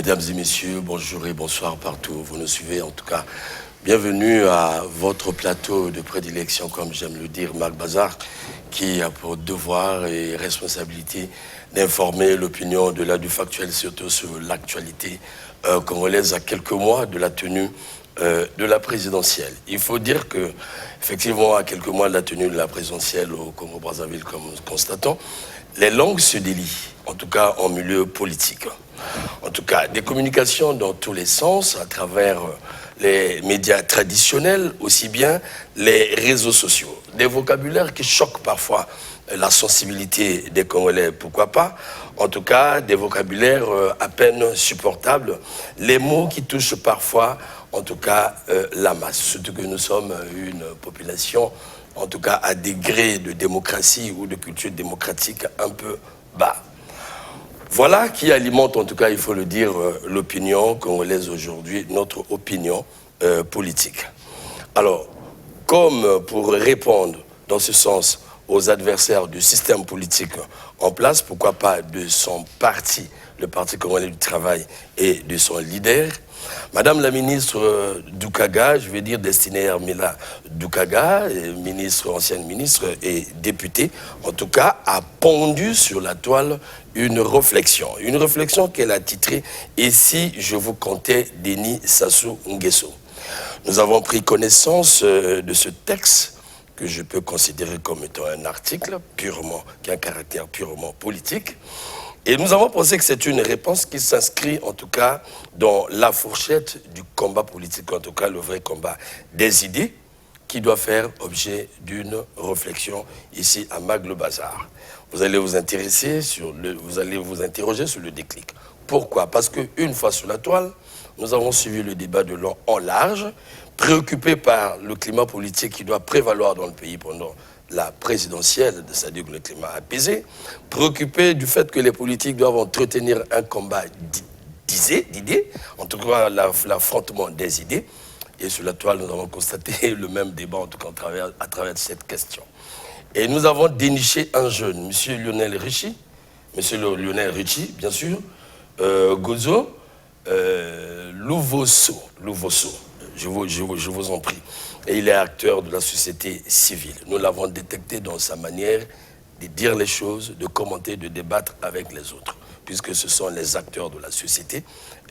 Mesdames et messieurs, bonjour et bonsoir partout où vous nous suivez. En tout cas, bienvenue à votre plateau de prédilection, comme j'aime le dire, Marc Bazar, qui a pour devoir et responsabilité d'informer l'opinion au-delà du factuel, surtout sur l'actualité congolaise à quelques mois de la tenue de la présidentielle. Il faut dire que, effectivement, à quelques mois de la tenue de la présidentielle au Congo-Brazzaville, comme nous constatons, les langues se délient, en tout cas en milieu politique. En tout cas, des communications dans tous les sens, à travers les médias traditionnels, aussi bien les réseaux sociaux. Des vocabulaires qui choquent parfois la sensibilité des Congolais, pourquoi pas. En tout cas, des vocabulaires à peine supportables. Les mots qui touchent parfois, en tout cas, la masse. Surtout que nous sommes une population, en tout cas, à degré de démocratie ou de culture démocratique un peu bas. Voilà qui alimente, en tout cas, il faut le dire, l'opinion congolaise aujourd'hui, notre opinion politique. Alors, comme pour répondre dans ce sens aux adversaires du système politique en place, pourquoi pas de son parti, le Parti congolais du travail, et de son leader, Madame la ministre Doukaga, je vais dire destinée Hermela Doukaga, ancienne ministre et députée, en tout cas, a pondu sur la toile une réflexion qu'elle a titrée « Et si je vous comptais Denis Sassou Nguesso ?» Nous avons pris connaissance de ce texte que je peux considérer comme étant un article qui a un caractère purement politique. Et nous avons pensé que c'est une réponse qui s'inscrit en tout cas dans la fourchette du combat politique, en tout cas le vrai combat des idées, qui doit faire objet d'une réflexion ici à Magle Bazar. Vous allez vous interroger sur le déclic. Pourquoi? Parce qu'une fois sur la toile, nous avons suivi le débat de long en large, préoccupés par le climat politique qui doit prévaloir dans le pays pendant la présidentielle, c'est-à-dire le climat apaisé, préoccupés du fait que les politiques doivent entretenir un combat d'idées, en tout cas l'affrontement des idées. Et sur la toile, nous avons constaté le même débat, en tout cas à travers cette question. Et nous avons déniché un jeune, M. Lionel Richie, bien sûr, Gozo, Louvosso, je vous en prie. Et il est acteur de la société civile. Nous l'avons détecté dans sa manière de dire les choses, de commenter, de débattre avec les autres, puisque ce sont les acteurs de la société.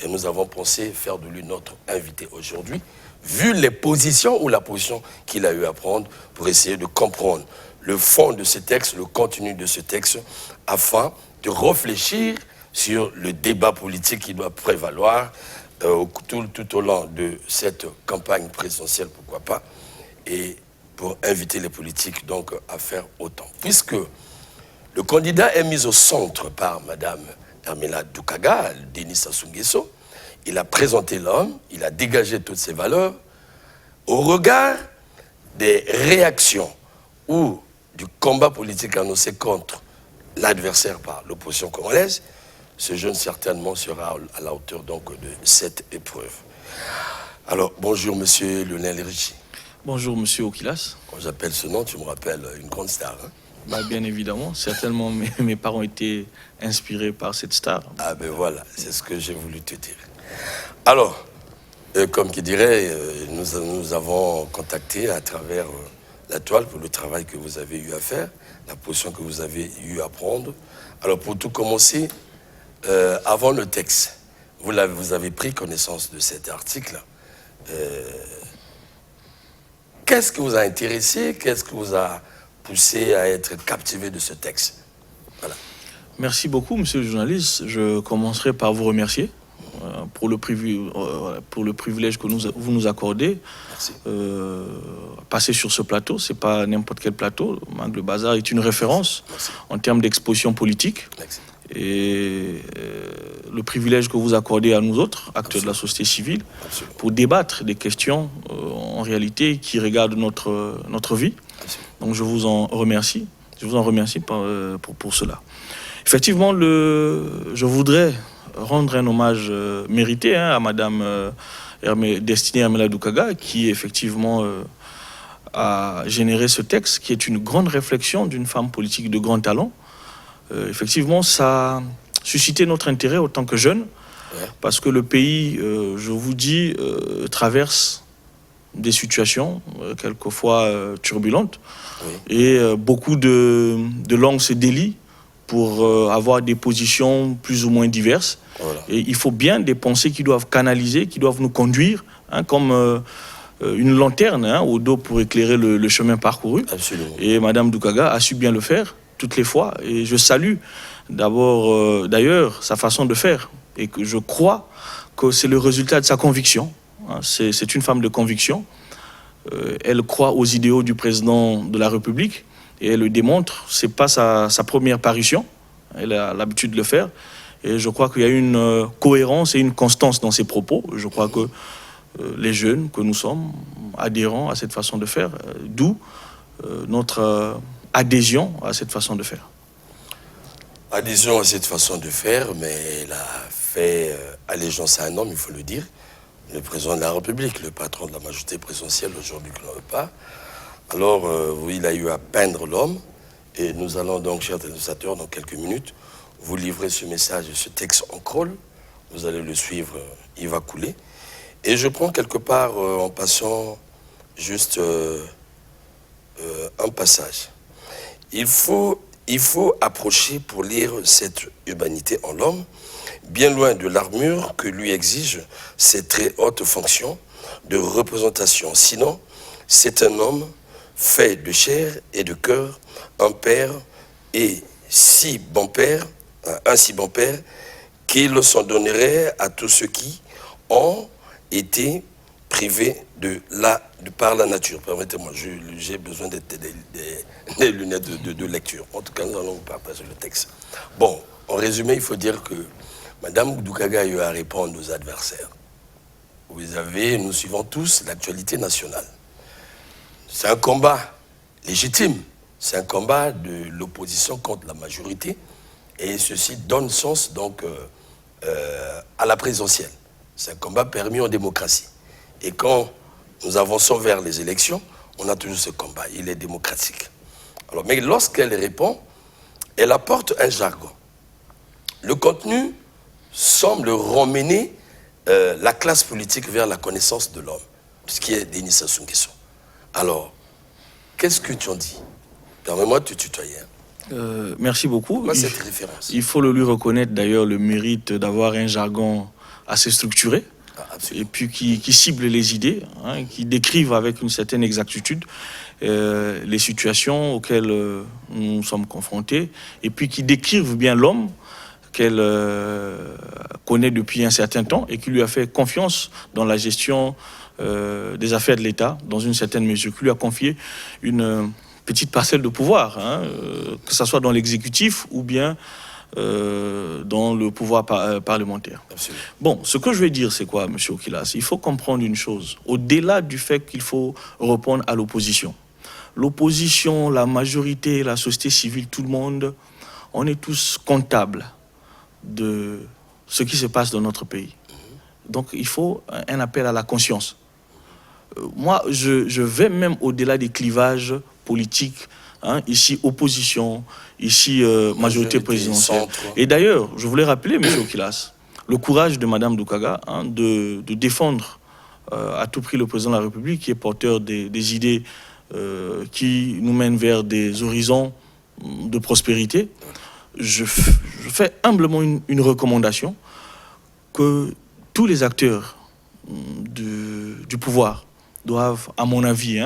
Et nous avons pensé faire de lui notre invité aujourd'hui, vu les positions ou la position qu'il a eu à prendre pour essayer de comprendre le fond de ce texte, le contenu de ce texte, afin de réfléchir sur le débat politique qui doit prévaloir tout au long de cette campagne présidentielle, pourquoi pas, et pour inviter les politiques donc à faire autant. Puisque le candidat est mis au centre par Madame Hermela Doukaga, Denis Sassou Nguesso, il a présenté l'homme, il a dégagé toutes ses valeurs, au regard des réactions ou du combat politique annoncé contre l'adversaire par l'opposition congolaise, ce jeune certainement sera à la hauteur donc de cette épreuve. Alors, bonjour Monsieur Lionel Richie. Bonjour Monsieur Okilas. Quand j'appelle ce nom, tu me rappelles une grande star. Hein? Bah, bien évidemment, certainement mes parents étaient inspirés par cette star. Ah ben voilà, c'est ce que j'ai voulu te dire. Alors, comme qui dirait, nous avons contacté à travers la toile pour le travail que vous avez eu à faire, la position que vous avez eu à prendre. Alors pour tout commencer, avant le texte, vous avez pris connaissance de cet article. Qu'est-ce qui vous a intéressé? Qu'est-ce qui vous a poussé à être captivé de ce texte? Voilà. Merci beaucoup, monsieur le journaliste. Je commencerai par vous remercier pour le privilège que vous nous accordez. Merci. Passer sur ce plateau, c'est pas n'importe quel plateau. Magle Bazar est une référence. Merci. En termes d'exposition politique. Merci. Et le privilège que vous accordez à nous autres, acteurs de la société civile, pour débattre des questions en réalité qui regardent notre vie. Donc je vous en remercie. Je vous en remercie pour cela. Effectivement, je voudrais rendre un hommage mérité à Madame destinée Hermela Doukaga, qui effectivement a généré ce texte, qui est une grande réflexion d'une femme politique de grand talent. Effectivement, ça a suscité notre intérêt en tant que jeunes parce que le pays, je vous dis, traverse des situations quelquefois turbulentes, et beaucoup de langues se délient pour avoir des positions plus ou moins diverses. Et il faut bien des pensées qui doivent canaliser, qui doivent nous conduire, comme une lanterne au dos pour éclairer le chemin parcouru. Absolument. Et Madame Doukaga a su bien le faire toutes les fois. Et je salue d'abord, d'ailleurs, sa façon de faire. Et que je crois que c'est le résultat de sa conviction. C'est une femme de conviction. Elle croit aux idéaux du président de la République et elle le démontre. Ce n'est pas sa première parution. Elle a l'habitude de le faire. Et je crois qu'il y a une cohérence et une constance dans ses propos. Je crois que les jeunes que nous sommes adhérents à cette façon de faire, d'où notre adhésion à cette façon de faire. Adhésion à cette façon de faire, mais elle a fait allégeance à un homme, il faut le dire, le président de la République, le patron de la majorité présidentielle aujourd'hui que l'on ne veut pas. Alors, oui, il a eu à peindre l'homme, et nous allons donc, chers téléspectateurs, dans quelques minutes, vous livrer ce message, ce texte en crawl. Vous allez le suivre, il va couler. Et je prends quelque part, en passant, juste un passage. Il faut approcher pour lire cette humanité en l'homme, bien loin de l'armure que lui exige cette très haute fonction de représentation. Sinon, c'est un homme fait de chair et de cœur, un père et si bon père, un si bon père, qu'il s'en donnerait à tous ceux qui ont été privés par la nature. Permettez-moi, j'ai besoin des lunettes de lecture. En tout cas, nous allons vous partager le texte. Bon, en résumé, il faut dire que Mme Doukaga a eu à répondre aux adversaires. Nous suivons tous l'actualité nationale. C'est un combat légitime. C'est un combat de l'opposition contre la majorité. Et ceci donne sens donc à la présidentielle. C'est un combat permis en démocratie. Et quand nous avançons vers les élections, on a toujours ce combat. Il est démocratique. Alors, mais lorsqu'elle répond, elle apporte un jargon. Le contenu semble ramener la classe politique vers la connaissance de l'homme, ce qui est Denis Sassou Nguesso. Alors, qu'est-ce que tu en dis? Permets-moi de te tutoyer. Merci beaucoup. Moi, cette référence. Il faut le lui reconnaître d'ailleurs le mérite d'avoir un jargon assez structuré, et puis qui cible les idées, qui décrivent avec une certaine exactitude les situations auxquelles nous sommes confrontés, et puis qui décrivent bien l'homme qu'elle connaît depuis un certain temps et qui lui a fait confiance dans la gestion des affaires de l'État, dans une certaine mesure, qui lui a confié une petite parcelle de pouvoir, que ce soit dans l'exécutif ou bien dans le pouvoir parlementaire. Absolument. Bon, ce que je vais dire, c'est quoi, M. Okilas? Il faut comprendre une chose. Au-delà du fait qu'il faut répondre à l'opposition. L'opposition, la majorité, la société civile, tout le monde, on est tous comptables de ce qui se passe dans notre pays. Donc, il faut un appel à la conscience. Moi, je vais même au-delà des clivages politiques. Ici, opposition, ici, majorité présidentielle. Et d'ailleurs, je voulais rappeler, M. Okilas, le courage de Mme Doukaga de défendre à tout prix le président de la République, qui est porteur des idées qui nous mènent vers des horizons de prospérité. Je fais humblement une recommandation que tous les acteurs du pouvoir doivent, à mon avis,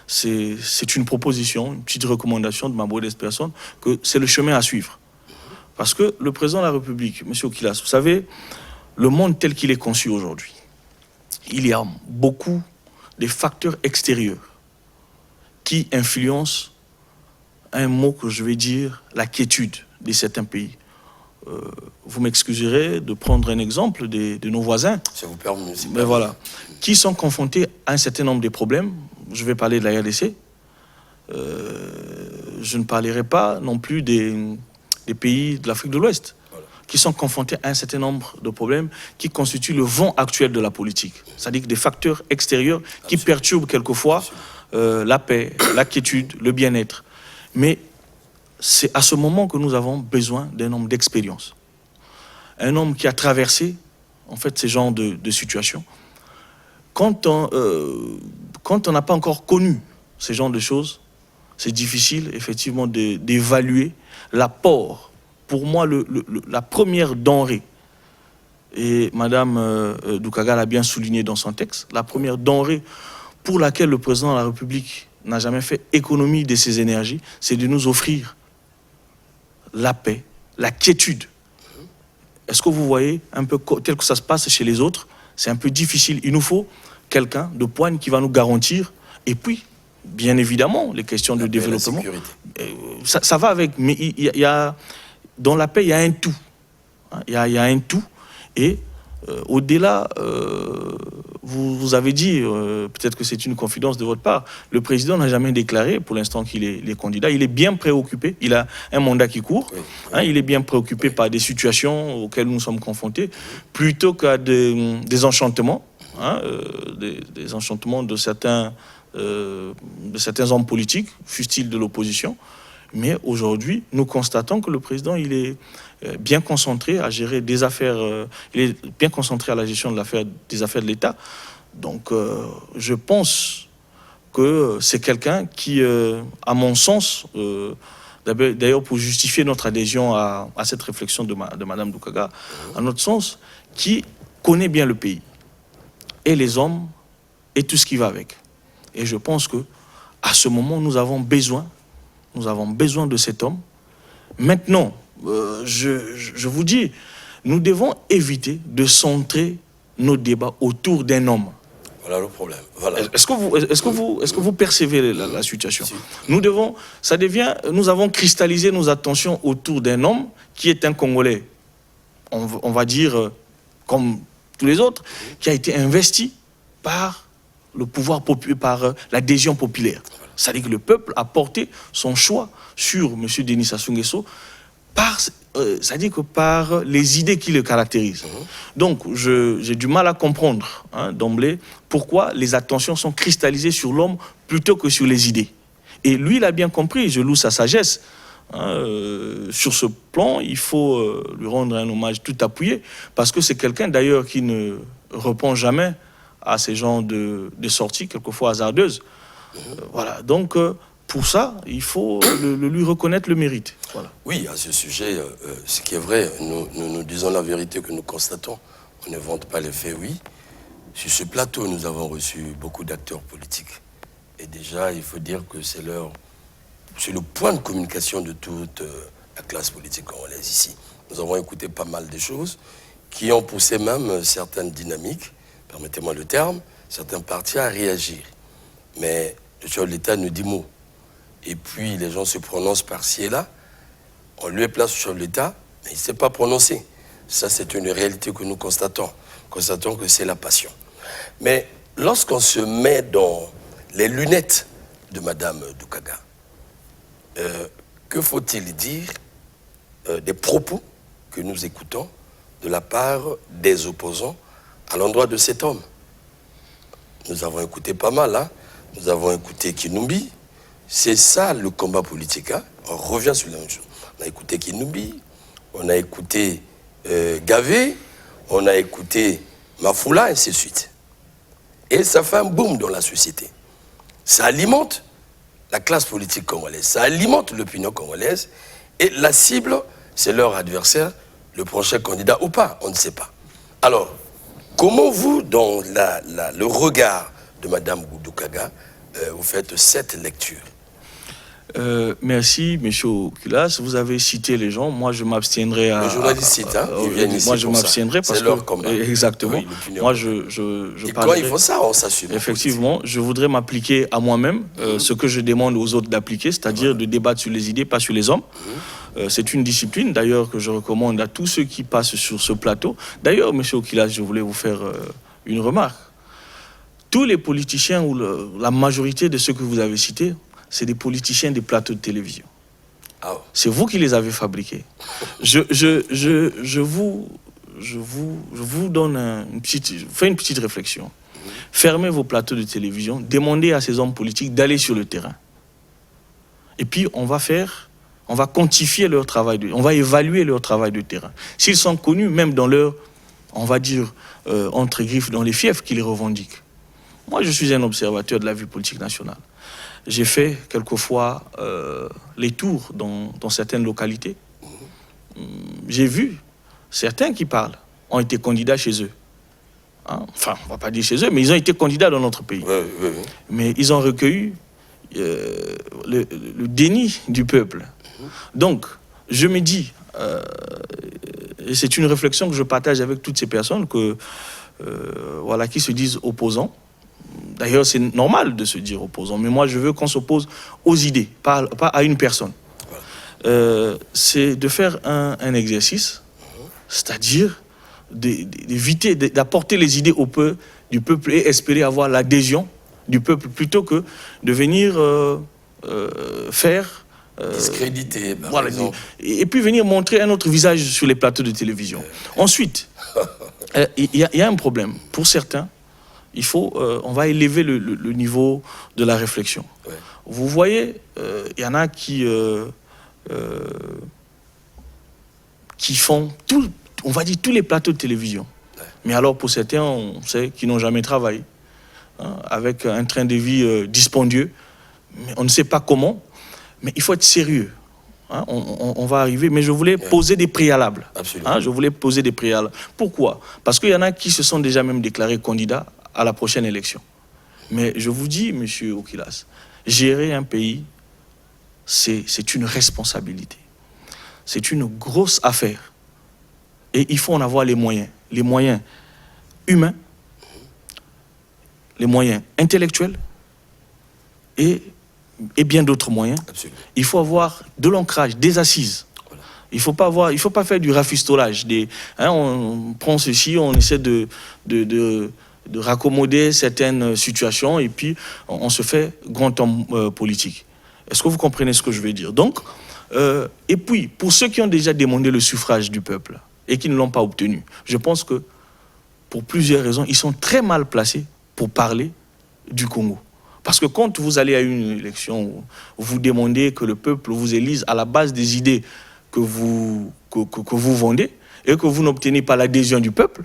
c'est une proposition, une petite recommandation de ma modeste personne, que c'est le chemin à suivre. Parce que le président de la République, M. Okilas, vous savez, le monde tel qu'il est conçu aujourd'hui, il y a beaucoup de facteurs extérieurs qui influencent un mot que je vais dire, la quiétude de certains pays. Vous m'excuserez de prendre un exemple de nos voisins. Ça vous permet, mais voilà, qui sont confrontés à un certain nombre de problèmes. Je vais parler de la RDC. Je ne parlerai pas non plus des pays de l'Afrique de l'Ouest, voilà, qui sont confrontés à un certain nombre de problèmes qui constituent le vent actuel de la politique. C'est-à-dire des facteurs extérieurs qui perturbent quelquefois la paix, la quiétude, le bien-être. Mais c'est à ce moment que nous avons besoin d'un homme d'expérience. Un homme qui a traversé en fait, ces genres de situations. Quand on n'a pas encore connu ces genres de choses, c'est difficile, effectivement, d'évaluer l'apport. Pour moi, la première denrée, et Mme Doukaga l'a bien souligné dans son texte, la première denrée pour laquelle le président de la République n'a jamais fait économie de ses énergies, c'est de nous offrir la paix, la quiétude. Est-ce que vous voyez un peu tel que ça se passe chez les autres? C'est un peu difficile. Il nous faut quelqu'un de poigne qui va nous garantir. Et puis, bien évidemment, les questions de développement. Ça va avec. Mais dans la paix, il y a un tout. Il y a un tout. Et au-delà, vous avez dit, peut-être que c'est une confidence de votre part, le président n'a jamais déclaré pour l'instant qu'il est candidat. Il est bien préoccupé, il a un mandat qui court, il est bien préoccupé par des situations auxquelles nous sommes confrontés, plutôt qu'à des enchantements, des enchantements de certains hommes politiques, fussent-ils de l'opposition. Mais aujourd'hui, nous constatons que le président, il est bien concentré à gérer des affaires, il est bien concentré à la gestion des affaires de l'État. Donc, je pense que c'est quelqu'un qui, à mon sens, d'ailleurs pour justifier notre adhésion à cette réflexion de Mme Doukaga, à notre sens, qui connaît bien le pays, et les hommes, et tout ce qui va avec. Et je pense que à ce moment, nous avons besoin de cet homme. Maintenant, je vous dis, nous devons éviter de centrer nos débats autour d'un homme. Voilà le problème. Voilà. Est-ce que vous percevez la situation? Si. Nous avons cristallisé nos attentions autour d'un homme qui est un Congolais, on va dire, comme tous les autres, qui a été investi par le pouvoir populaire, par l'adhésion populaire. C'est-à-dire que le peuple a porté son choix sur M. Denis Sassou Nguesso c'est-à-dire que par les idées qui le caractérisent. Donc, j'ai du mal à comprendre d'emblée pourquoi les attentions sont cristallisées sur l'homme plutôt que sur les idées. Et lui, il a bien compris, je loue sa sagesse. Sur ce plan, il faut lui rendre un hommage tout appuyé, parce que c'est quelqu'un d'ailleurs qui ne répond jamais à ces genres de sorties, quelquefois hasardeuses. Voilà, donc pour ça, il faut lui reconnaître le mérite. Voilà. Oui, à ce sujet, ce qui est vrai, nous disons la vérité que nous constatons. On ne vante pas les faits, oui. Sur ce plateau, nous avons reçu beaucoup d'acteurs politiques. Et déjà, il faut dire que c'est le point de communication de toute la classe politique congolaise ici. Nous avons écouté pas mal de choses qui ont poussé même certaines dynamiques, permettez-moi le terme, certains partis à réagir. Mais le chef de l'État nous dit mot. Et puis les gens se prononcent par-ci et là. On lui place au chef de l'État, mais il ne s'est pas prononcé. Ça, c'est une réalité que nous constatons. Constatons que c'est la passion. Mais lorsqu'on se met dans les lunettes de Mme Doukaga, que faut-il dire des propos que nous écoutons de la part des opposants à l'endroit de cet homme? Nous avons écouté pas mal, hein? Nous avons écouté Kinumbi. C'est ça le combat politique. Hein? On revient sur la même chose. On a écouté Kinumbi, on a écouté Gavé, on a écouté Mafoula, et ainsi de suite. Et ça fait un boom dans la société. Ça alimente la classe politique congolaise, ça alimente l'opinion congolaise, et la cible, c'est leur adversaire, le prochain candidat ou pas, on ne sait pas. Alors, comment vous, dans le regard de Mme Doukaga, vous faites cette lecture? Merci, M. Okulas. Vous avez cité les gens. Moi, je m'abstiendrai à... Le journaliste cite, hein, ils viennent ici. Moi, je m'abstiendrai parce que... C'est leur combat. Exactement. Oui, moi, je et quand ils font ça, on s'assume. Effectivement, je voudrais m'appliquer à moi-même ce que je demande aux autres d'appliquer, c'est-à-dire de débattre sur les idées, pas sur les hommes. C'est une discipline, d'ailleurs, que je recommande à tous ceux qui passent sur ce plateau. D'ailleurs, M. Okulas, je voulais vous faire une remarque. Tous les politiciens, ou la majorité de ceux que vous avez cités, c'est des politiciens des plateaux de télévision. Oh. C'est vous qui les avez fabriqués. Je vous donne fais une petite réflexion. Fermez vos plateaux de télévision, demandez à ces hommes politiques d'aller sur le terrain. Et puis on va quantifier leur travail, on va évaluer leur travail de terrain. S'ils sont connus, même dans leur on va dire, entre griffes dans les fiefs qui les revendiquent. Moi, je suis un observateur de la vie politique nationale. J'ai fait quelquefois les tours dans certaines localités. J'ai vu certains qui parlent, ont été candidats chez eux. Hein? Enfin, on ne va pas dire chez eux, mais ils ont été candidats dans notre pays. Oui. Mais ils ont recueilli le déni du peuple. Donc, je me dis, et c'est une réflexion que je partage avec toutes ces personnes voilà, qui se disent opposants. D'ailleurs, c'est normal de se dire opposant, mais moi, je veux qu'on s'oppose aux idées, pas à une personne. C'est de faire un exercice, c'est-à-dire d'éviter d'apporter les idées du peuple et espérer avoir l'adhésion du peuple plutôt que de venir faire... discréditer, par voilà, exemple. Et puis venir montrer un autre visage sur les plateaux de télévision. Ensuite, il y a un problème. Pour certains, on va élever le niveau de la réflexion. Ouais. Vous voyez, il y en a qui font on va dire tous les plateaux de télévision. Ouais. Mais alors pour certains, on sait qu'ils n'ont jamais travaillé, hein, avec un train de vie dispendieux. Mais on ne sait pas comment. Mais il faut être sérieux. Hein, on va arriver, mais je voulais poser des préalables. Absolument. Hein, je voulais poser des préalables. Pourquoi? Parce qu'il y en a qui se sont déjà même déclarés candidats à la prochaine élection. Mais je vous dis, monsieur Okilas, gérer un pays, c'est une responsabilité. C'est une grosse affaire. Et il faut en avoir les moyens. Les moyens humains, les moyens intellectuels et bien d'autres moyens. Absolument. Il faut avoir de l'ancrage, des assises. Voilà. Il faut pas faire du rafistolage. On prend ceci, on essaie de raccommoder certaines situations et puis on se fait grand homme politique. Est-ce que vous comprenez ce que je veux dire? Donc, et puis, pour ceux qui ont déjà demandé le suffrage du peuple et qui ne l'ont pas obtenu, je pense que pour plusieurs raisons, ils sont très mal placés pour parler du Congo. Parce que quand vous allez à une élection, vous demandez que le peuple vous élise à la base des idées que vous vendez et que vous n'obtenez pas l'adhésion du peuple,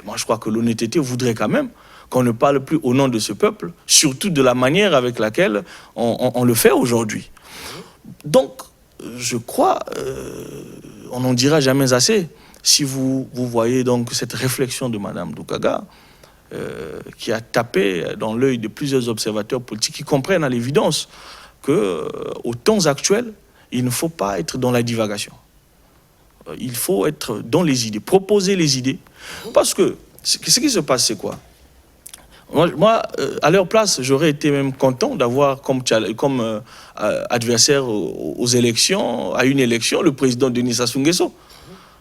moi je crois que l'honnêteté voudrait quand même qu'on ne parle plus au nom de ce peuple, surtout de la manière avec laquelle on le fait aujourd'hui. Donc, je crois, on n'en dira jamais assez, si vous voyez donc cette réflexion de Mme Doukaga, qui a tapé dans l'œil de plusieurs observateurs politiques qui comprennent à l'évidence qu'aux temps actuels, il ne faut pas être dans la divagation. Il faut être dans les idées, proposer les idées. Parce que ce qui se passe, c'est quoi? Moi, à leur place, j'aurais été même content d'avoir comme adversaire aux élections, à une élection, le président Denis Sassou Nguesso.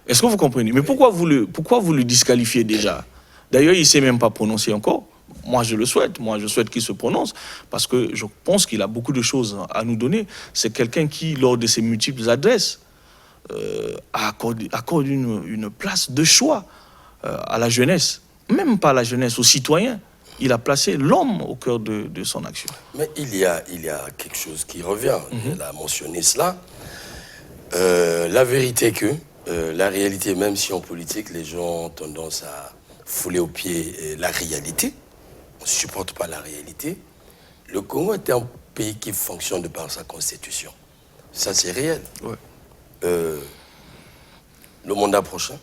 Est-ce que vous comprenez? Mais pourquoi vous le disqualifiez déjà? D'ailleurs, il ne s'est même pas prononcé encore. Moi, je le souhaite. Moi, je souhaite qu'il se prononce parce que je pense qu'il a beaucoup de choses à nous donner. C'est quelqu'un qui, lors de ses multiples adresses, accorde une place de choix à la jeunesse. Même pas à la jeunesse, aux citoyens. Il a placé l'homme au cœur de son action. Mais il y a quelque chose qui revient. Il a mentionné cela. La vérité que, la réalité, même si en politique, les gens ont tendance à fouler aux pieds la réalité, on ne supporte pas la réalité. Le Congo est un pays qui fonctionne de par sa constitution. Ça, c'est réel. Ouais. Le mandat prochain,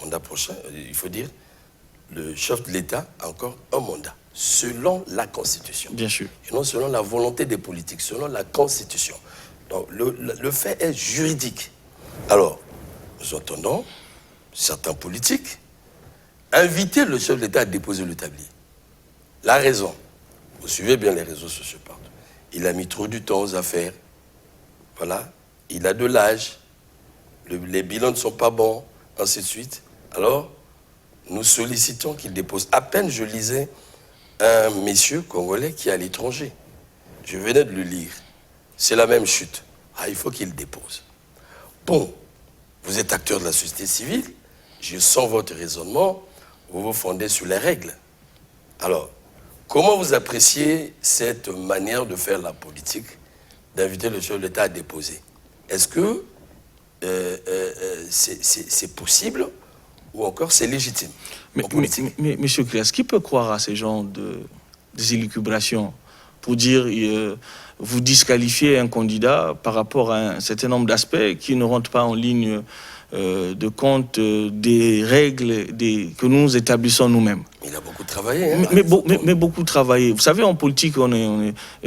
il faut dire, le chef de l'État a encore un mandat, selon la Constitution. Bien sûr. Et non selon la volonté des politiques, selon la Constitution. Donc le fait est juridique. Alors, nous entendons certains politiques inviter le chef de l'État à déposer le tablier. La raison, vous suivez bien les réseaux sociaux partout. Il a mis trop du temps aux affaires. Voilà. Il a de l'âge. Les bilans ne sont pas bons, ainsi de suite. Alors, nous sollicitons qu'il dépose. À peine je lisais un monsieur congolais qui est à l'étranger. Je venais de le lire. C'est la même chute. Ah, il faut qu'il dépose. Bon, vous êtes acteur de la société civile. Je sens votre raisonnement. Vous vous fondez sur les règles. Alors, comment vous appréciez cette manière de faire la politique, d'inviter le chef de l'État à déposer? Est-ce que c'est possible ou encore c'est légitime. Mais Monsieur Kilas, qui peut croire à ces genres des élucubrations pour dire vous disqualifiez un candidat par rapport à un certain nombre d'aspects qui ne rentrent pas en ligne de compte des règles que nous établissons nous-mêmes. Il a beaucoup travaillé. Hein, mais beaucoup travaillé. Vous savez, en politique,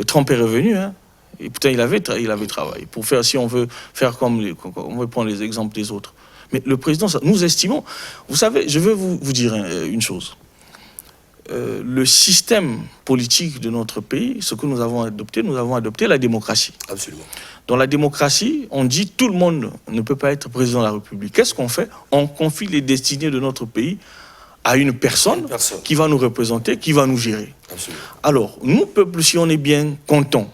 Trump est revenu, hein, et pourtant il avait travaillé. Pour faire, si on veut faire on veut prendre les exemples des autres. Mais le président, nous estimons, vous savez, je veux vous dire une chose. Le système politique de notre pays, ce que nous avons adopté la démocratie. Absolument. Dans la démocratie, on dit tout le monde ne peut pas être président de la République. Qu'est-ce qu'on fait? On confie les destinées de notre pays à une personne qui va nous représenter, qui va nous gérer. Absolument. Alors, nous, peuple, si on est bien content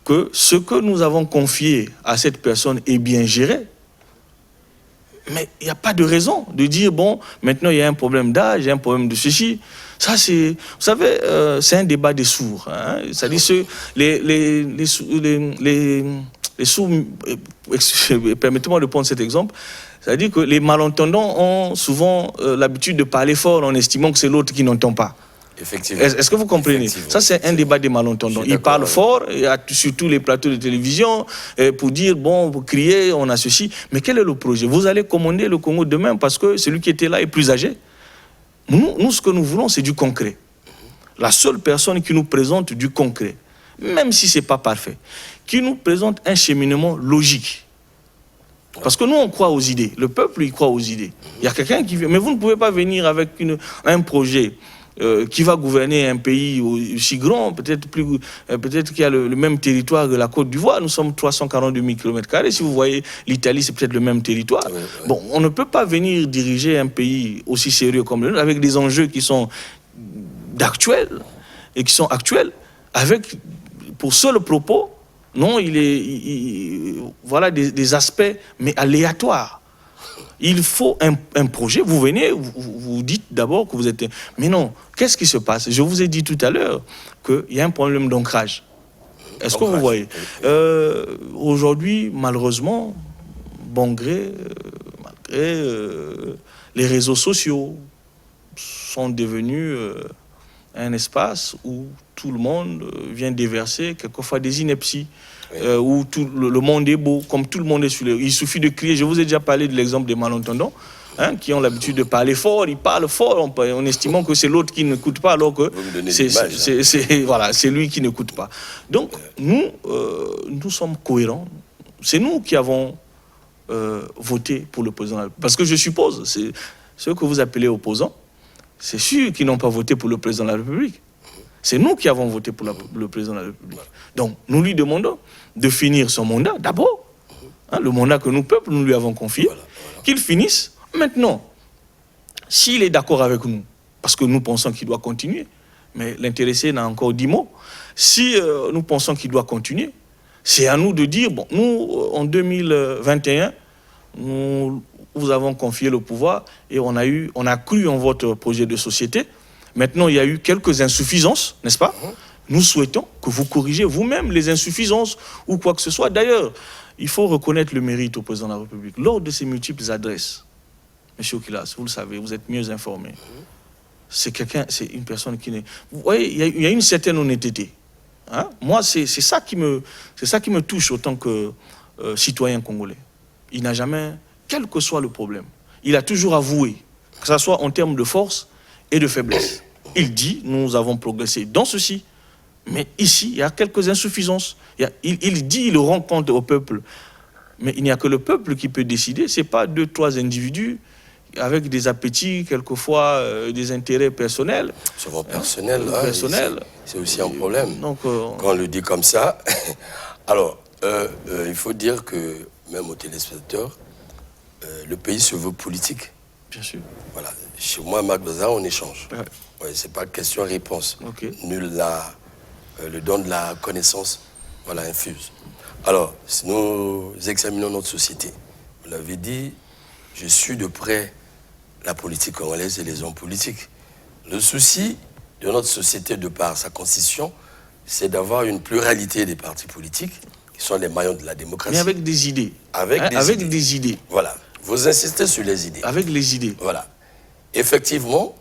que ce que nous avons confié à cette personne est bien géré, mais il n'y a pas de raison de dire, bon, maintenant il y a un problème d'âge, il y a un problème de ceci. Ça, c'est, vous savez, c'est un débat des sourds. Hein. C'est-à-dire, les sourds, permettez-moi de prendre cet exemple, c'est-à-dire que les malentendants ont souvent l'habitude de parler fort en estimant que c'est l'autre qui n'entend pas. Effectivement. Est-ce que vous comprenez? Ça, c'est un débat des malentendants. Ils parlent fort, sur tous les plateaux de télévision, pour dire, bon, vous criez, on a ceci. Mais quel est le projet? Vous allez commander le Congo demain parce que celui qui était là est plus âgé. Nous, ce que nous voulons, c'est du concret. La seule personne qui nous présente du concret, même si ce n'est pas parfait, qui nous présente un cheminement logique. Parce que nous, on croit aux idées. Le peuple, il croit aux idées. Il y a quelqu'un qui vient. Mais vous ne pouvez pas venir avec un projet qui va gouverner un pays aussi grand, peut-être qu'il y a le même territoire que la Côte d'Ivoire. Nous sommes 342 000 km². Si vous voyez l'Italie, c'est peut-être le même territoire. Ouais. Bon, on ne peut pas venir diriger un pays aussi sérieux comme le nôtre, avec des enjeux qui sont actuels, avec, pour seul propos, non, voilà des aspects, mais aléatoires. Il faut un projet. Vous venez, vous dites d'abord que vous êtes... Mais non, qu'est-ce qui se passe? Je vous ai dit tout à l'heure qu'il y a un problème d'ancrage. Est-ce que vous voyez? Aujourd'hui, malheureusement, bon gré, malgré les réseaux sociaux sont devenus un espace où tout le monde vient déverser quelquefois des inepties. Où le monde est beau, comme tout le monde est sur il suffit de crier. Je vous ai déjà parlé de l'exemple des malentendants, hein, qui ont l'habitude de parler fort, ils parlent fort en estimant que c'est l'autre qui n'écoute pas, alors que c'est lui qui n'écoute pas. Donc, nous sommes cohérents. C'est nous qui avons voté pour le président. Parce que je suppose, c'est ceux que vous appelez opposants, c'est sûr qu'ils n'ont pas voté pour le président de la République. C'est nous qui avons voté pour le président de la République. Donc, nous lui demandons de finir son mandat, d'abord, hein, le mandat que nous, peuple, nous lui avons confié, qu'il finisse. Maintenant, s'il est d'accord avec nous, parce que nous pensons qu'il doit continuer, mais l'intéressé n'a encore 10 mots, si nous pensons qu'il doit continuer, c'est à nous de dire, bon, nous, en 2021, nous vous avons confié le pouvoir et on a cru en votre projet de société. Maintenant, il y a eu quelques insuffisances, n'est-ce pas? Nous souhaitons que vous corrigez vous-même les insuffisances ou quoi que ce soit. D'ailleurs, il faut reconnaître le mérite au président de la République. Lors de ses multiples adresses, M. Kilas, vous le savez, vous êtes mieux informé. C'est une personne qui n'est... Vous voyez, il y a une certaine honnêteté. Hein? Moi, c'est ça qui me touche autant que citoyen congolais. Il n'a jamais, quel que soit le problème, il a toujours avoué, que ce soit en termes de force et de faiblesse. Il dit, nous avons progressé dans ceci, mais ici, il y a quelques insuffisances. Il dit, il rend compte au peuple. Mais il n'y a que le peuple qui peut décider. Ce n'est pas 2-3 individus avec des appétits, quelquefois des intérêts personnels. Souvent personnels, c'est aussi un problème. Donc, quand on le dit comme ça. Alors, il faut dire que, même aux téléspectateurs, le pays se veut politique. Bien sûr. Voilà. Chez moi, Marc Bazar, on échange. Ouais, c'est pas question-réponse. Okay. Nul le don de la connaissance, voilà, infuse. Alors, si nous examinons notre société, vous l'avez dit, je suis de près la politique congolaise et les hommes politiques. Le souci de notre société, de par sa constitution, c'est d'avoir une pluralité des partis politiques, qui sont les maillons de la démocratie. Mais avec des idées. Avec des idées. Voilà. Vous insistez sur les idées. Avec les idées. Voilà. Effectivement,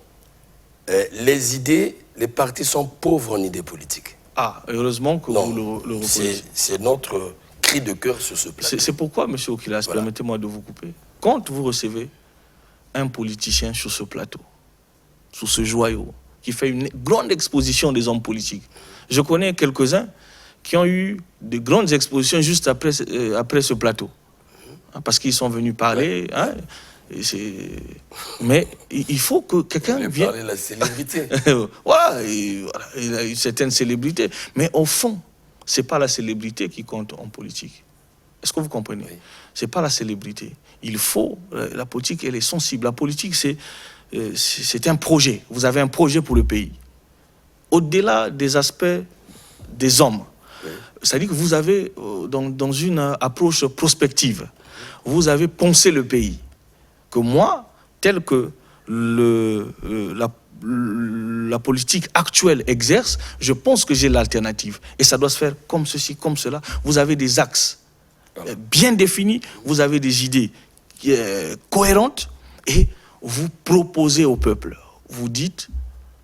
les idées, les partis sont pauvres en idées politiques. Ah, heureusement que vous le reconnaissez. C'est notre cri de cœur sur ce plan. C'est pourquoi, M. Okilas, permettez-moi de vous couper. Quand vous recevez un politicien sur ce plateau, sur ce joyau, qui fait une grande exposition des hommes politiques, je connais quelques-uns qui ont eu de grandes expositions juste après ce plateau. Parce qu'ils sont venus parler. Hein, mais il faut que quelqu'un vienne... parler de la célébrité. Voilà, il a une certaine célébrité. Mais au fond, ce n'est pas la célébrité qui compte en politique. Est-ce que vous comprenez? Oui. Ce n'est pas la célébrité. Il faut... La politique, elle est sensible. La politique, c'est un projet. Vous avez un projet pour le pays. Au-delà des aspects des hommes. Oui. C'est-à-dire que vous avez, dans une approche prospective, vous avez poncé le pays. Que moi, tel que la politique actuelle exerce, je pense que j'ai l'alternative. Et ça doit se faire comme ceci, comme cela. Vous avez des axes bien définis, vous avez des idées cohérentes et vous proposez au peuple. Vous dites,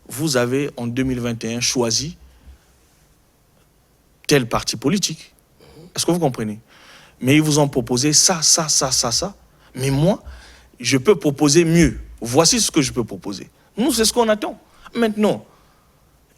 vous avez en 2021 choisi tel parti politique. Est-ce que vous comprenez? Mais ils vous ont proposé ça. Mais moi, je peux proposer mieux. Voici ce que je peux proposer. Nous, c'est ce qu'on attend. Maintenant,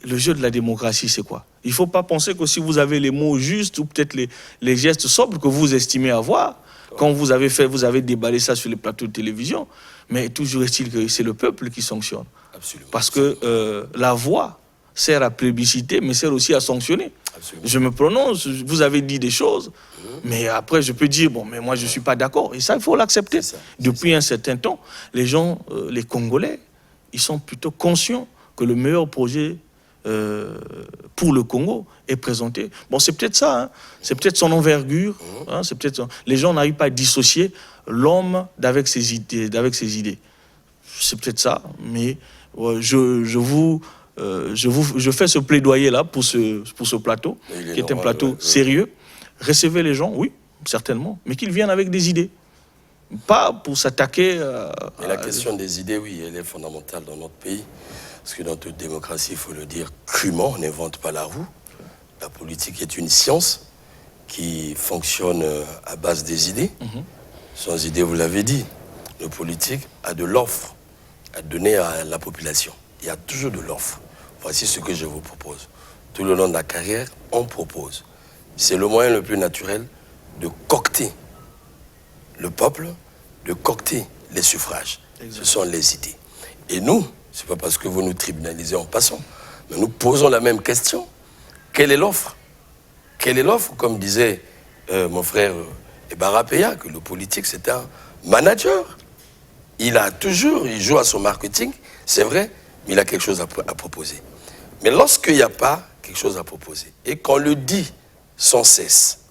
le jeu de la démocratie, c'est quoi? Il ne faut pas penser que si vous avez les mots justes ou peut-être les gestes sobres que vous estimez avoir, quand vous avez déballé ça sur les plateaux de télévision, mais toujours est-il que c'est le peuple qui sanctionne. Absolument. Parce que la voix sert à plébisciter, mais sert aussi à sanctionner. Absolument. Je me prononce, vous avez dit des choses, mais après je peux dire, bon, mais moi je ne suis pas d'accord. Et ça, il faut l'accepter. Depuis un certain temps, les gens, les Congolais, ils sont plutôt conscients que le meilleur projet pour le Congo est présenté. Bon, c'est peut-être ça, hein. C'est peut-être son envergure. Hein, c'est peut-être... Les gens n'arrivent pas à dissocier l'homme d'avec ses idées. C'est peut-être ça, mais je fais ce plaidoyer-là pour ce plateau, qui est un plateau sérieux. Recevez les gens, oui, certainement, mais qu'ils viennent avec des idées. Pas pour s'attaquer Mais la question des idées, oui, elle est fondamentale dans notre pays. Parce que dans toute démocratie, il faut le dire crûment, on n'invente pas la roue. La politique est une science qui fonctionne à base des idées. Sans idées, vous l'avez dit, le politique a de l'offre à donner à la population. Il y a toujours de l'offre. Voici ce que je vous propose. Tout le long de la carrière, on propose. C'est le moyen le plus naturel de cocter le peuple, de cocter les suffrages. Exactement. Ce sont les idées. Et nous, c'est pas parce que vous nous tribunalisez en passant, mais nous posons la même question. Quelle est l'offre? Quelle est l'offre? Comme disait mon frère Ebarapéa, que le politique, c'est un manager. Il joue à son marketing, c'est vrai, mais il a quelque chose à proposer. Mais lorsqu'il n'y a pas quelque chose à proposer, et qu'on le dit sans cesse,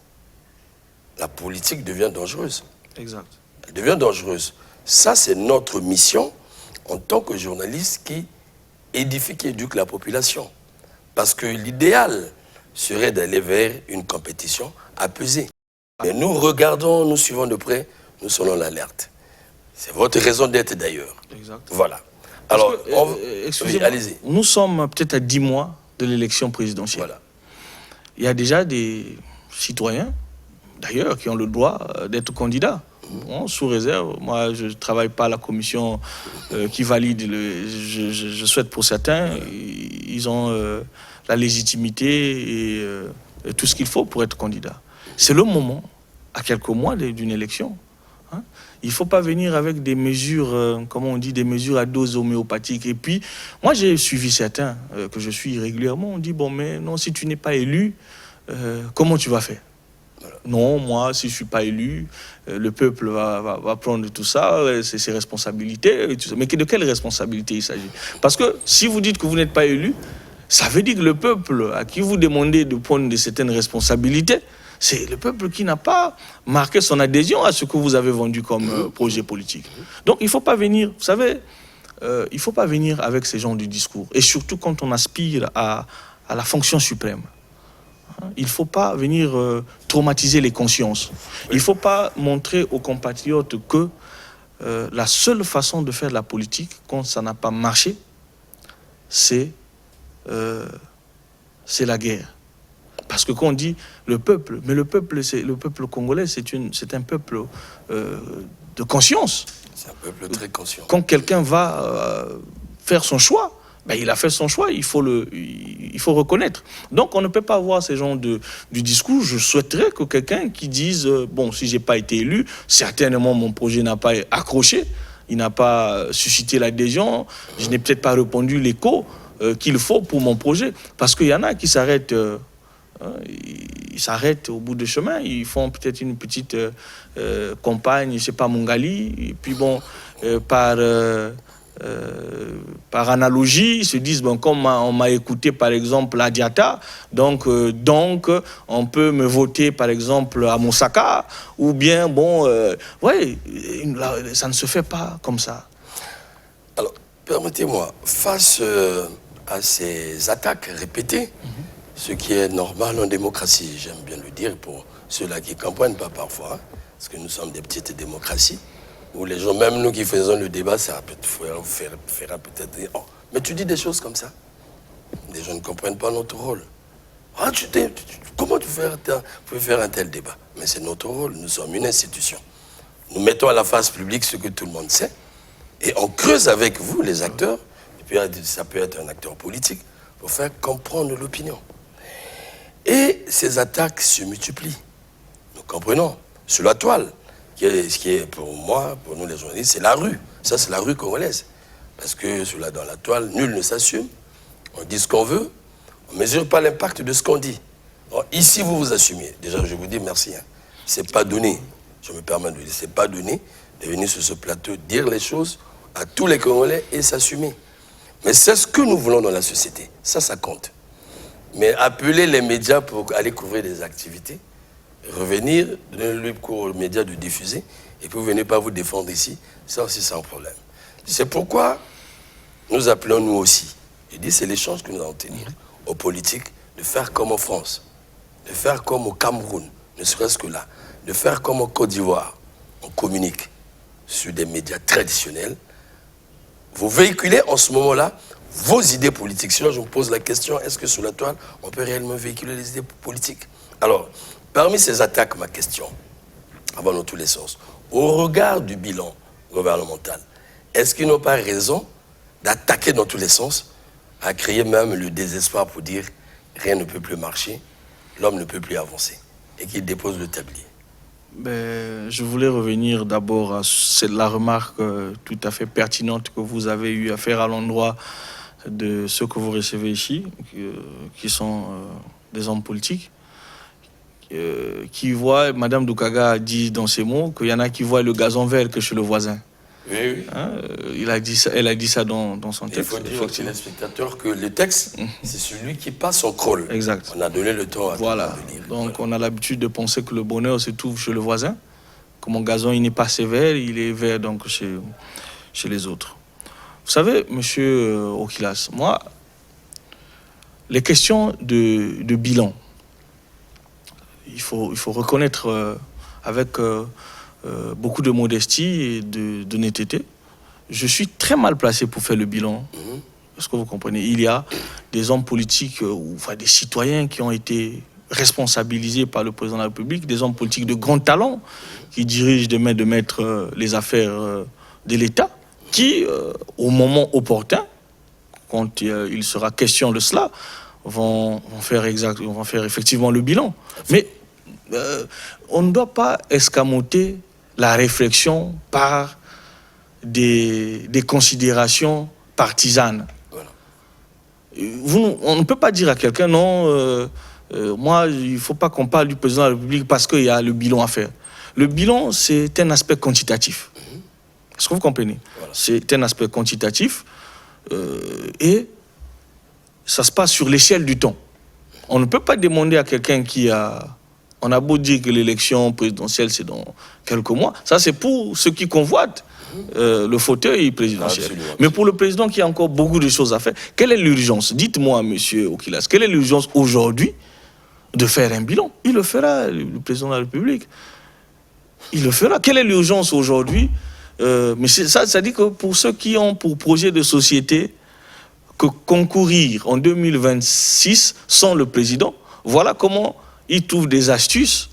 la politique devient dangereuse. Exact. Elle devient dangereuse. Ça, c'est notre mission en tant que journaliste qui édifie, qui éduque la population. Parce que l'idéal serait d'aller vers une compétition apaisée. Mais nous regardons, nous suivons de près, nous sonnons l'alerte. C'est votre raison d'être d'ailleurs. Exact. Voilà. Alors, excusez-moi, allez-y. Nous sommes peut-être à 10 mois de l'élection présidentielle. Voilà. Il y a déjà des citoyens, d'ailleurs, qui ont le droit d'être candidats. Bon, sous réserve. Moi, je ne travaille pas à la commission qui valide. Je souhaite pour certains, ils ont la légitimité et tout ce qu'il faut pour être candidat. C'est le moment, à quelques mois d'une élection. Hein. Il ne faut pas venir avec des mesures, comment on dit, des mesures à dose homéopathique. Et puis, moi, j'ai suivi certains que je suis régulièrement. On dit, bon, mais non, si tu n'es pas élu, comment tu vas faire? Non, moi, si je ne suis pas élu, le peuple va prendre tout ça, c'est ses responsabilités. Et tout ça. Mais de quelle responsabilité il s'agit? Parce que si vous dites que vous n'êtes pas élu, ça veut dire que le peuple à qui vous demandez de prendre de certaines responsabilités, c'est le peuple qui n'a pas marqué son adhésion à ce que vous avez vendu comme projet politique. Donc il ne faut pas venir, vous savez, il ne faut pas venir avec ces genres de discours. Et surtout quand on aspire à la fonction suprême. Il ne faut pas venir traumatiser les consciences. Il ne faut pas montrer aux compatriotes que la seule façon de faire de la politique, quand ça n'a pas marché, c'est la guerre. Parce que quand on dit le peuple, mais le peuple congolais, c'est un peuple de conscience. C'est un peuple très conscient. Quand quelqu'un va faire son choix, ben, il a fait son choix, il faut reconnaître. Donc on ne peut pas avoir ces genres du discours. Je souhaiterais que quelqu'un qui dise bon, si j'ai pas été élu, certainement mon projet n'a pas accroché, il n'a pas suscité l'adhésion, je n'ai peut-être pas répondu l'écho qu'il faut pour mon projet. Parce qu'il y en a qui s'arrêtent. Ils s'arrêtent au bout du chemin, ils font peut-être une petite campagne, je ne sais pas, Mongali, et puis bon, par analogie, ils se disent, bon, comme on m'a écouté par exemple à Diata, donc on peut me voter par exemple à Moussaka, ou bien, bon, ça ne se fait pas comme ça. Alors, permettez-moi, face à ces attaques répétées, ce qui est normal en démocratie, j'aime bien le dire pour ceux-là qui ne comprennent pas parfois, hein, parce que nous sommes des petites démocraties, où les gens, même nous qui faisons le débat, ça fera peut-être dire, oh, mais tu dis des choses comme ça. Les gens ne comprennent pas notre rôle. Ah, comment tu peux faire un tel débat? Mais c'est notre rôle, nous sommes une institution. Nous mettons à la face publique ce que tout le monde sait, et on creuse avec vous, les acteurs, et puis ça peut être un acteur politique, pour faire comprendre l'opinion. Et ces attaques se multiplient. Nous comprenons. Sur la toile, ce qui est pour moi, pour nous les journalistes, c'est la rue. Ça, c'est la rue congolaise. Parce que dans la toile, nul ne s'assume. On dit ce qu'on veut. On ne mesure pas l'impact de ce qu'on dit. Alors, ici, vous vous assumez. Déjà, je vous dis merci. Hein. Ce n'est pas donné. Je me permets de vous dire, ce n'est pas donné de venir sur ce plateau, dire les choses à tous les Congolais et s'assumer. Mais c'est ce que nous voulons dans la société. Ça compte. Mais appeler les médias pour aller couvrir des activités, revenir, donner le cours aux médias de diffuser, et puis vous ne venez pas vous défendre ici, ça aussi c'est un problème. C'est pourquoi nous appelons nous aussi, je dis c'est l'échange que nous allons tenir aux politiques, de faire comme en France, de faire comme au Cameroun, ne serait-ce que là, de faire comme en Côte d'Ivoire, on communique sur des médias traditionnels, vous véhiculez en ce moment-là vos idées politiques. Sinon, je me pose la question, est-ce que sur la toile, on peut réellement véhiculer les idées politiques? Alors, parmi ces attaques, ma question, avant dans tous les sens, au regard du bilan gouvernemental, est-ce qu'ils n'ont pas raison d'attaquer dans tous les sens, à créer même le désespoir pour dire rien ne peut plus marcher, l'homme ne peut plus avancer, et qu'ils déposent le tablier? Je voulais revenir d'abord à la remarque tout à fait pertinente que vous avez eu à faire à l'endroit de ceux que vous recevez ici, qui sont des hommes politiques, qui voient, Madame Doukaga a dit dans ses mots, qu'il y en a qui voient le gazon vert que chez le voisin. Oui. Hein, elle a dit ça dans son texte. Il faut dire aux téléspectateurs que le texte, c'est celui qui passe au crawl. Exact. On a donné le temps à tout le monde de lire. Donc on a l'habitude de penser que le bonheur se trouve chez le voisin. Que mon gazon, il n'est pas sévère, il est vert donc chez les autres. Vous savez, monsieur Okilas, moi, les questions de bilan, il faut reconnaître avec beaucoup de modestie et d'honnêteté, je suis très mal placé pour faire le bilan. Est-ce que vous comprenez? Il y a des hommes politiques, des citoyens qui ont été responsabilisés par le président de la République, des hommes politiques de grand talent qui dirigent demain de mettre les affaires de l'État, qui, au moment opportun, quand il sera question de cela, vont faire effectivement le bilan. Mais on ne doit pas escamoter la réflexion par des considérations partisanes. Voilà. On ne peut pas dire à quelqu'un, non, moi, il ne faut pas qu'on parle du président de la République parce qu'il y a le bilan à faire. Le bilan, c'est un aspect quantitatif. Est-ce que vous comprenez? Voilà. C'est un aspect quantitatif et ça se passe sur l'échelle du temps. On ne peut pas demander à quelqu'un qui a... On a beau dire que l'élection présidentielle, c'est dans quelques mois. Ça, c'est pour ceux qui convoitent le fauteuil présidentiel. Absolument. Mais pour le président qui a encore beaucoup de choses à faire, quelle est l'urgence? Dites-moi, monsieur Okilas, quelle est l'urgence aujourd'hui de faire un bilan? Il le fera, le président de la République. Il le fera. Quelle est l'urgence aujourd'hui mais ça dit que pour ceux qui ont pour projet de société que concourir en 2026 sans le président, voilà comment ils trouvent des astuces,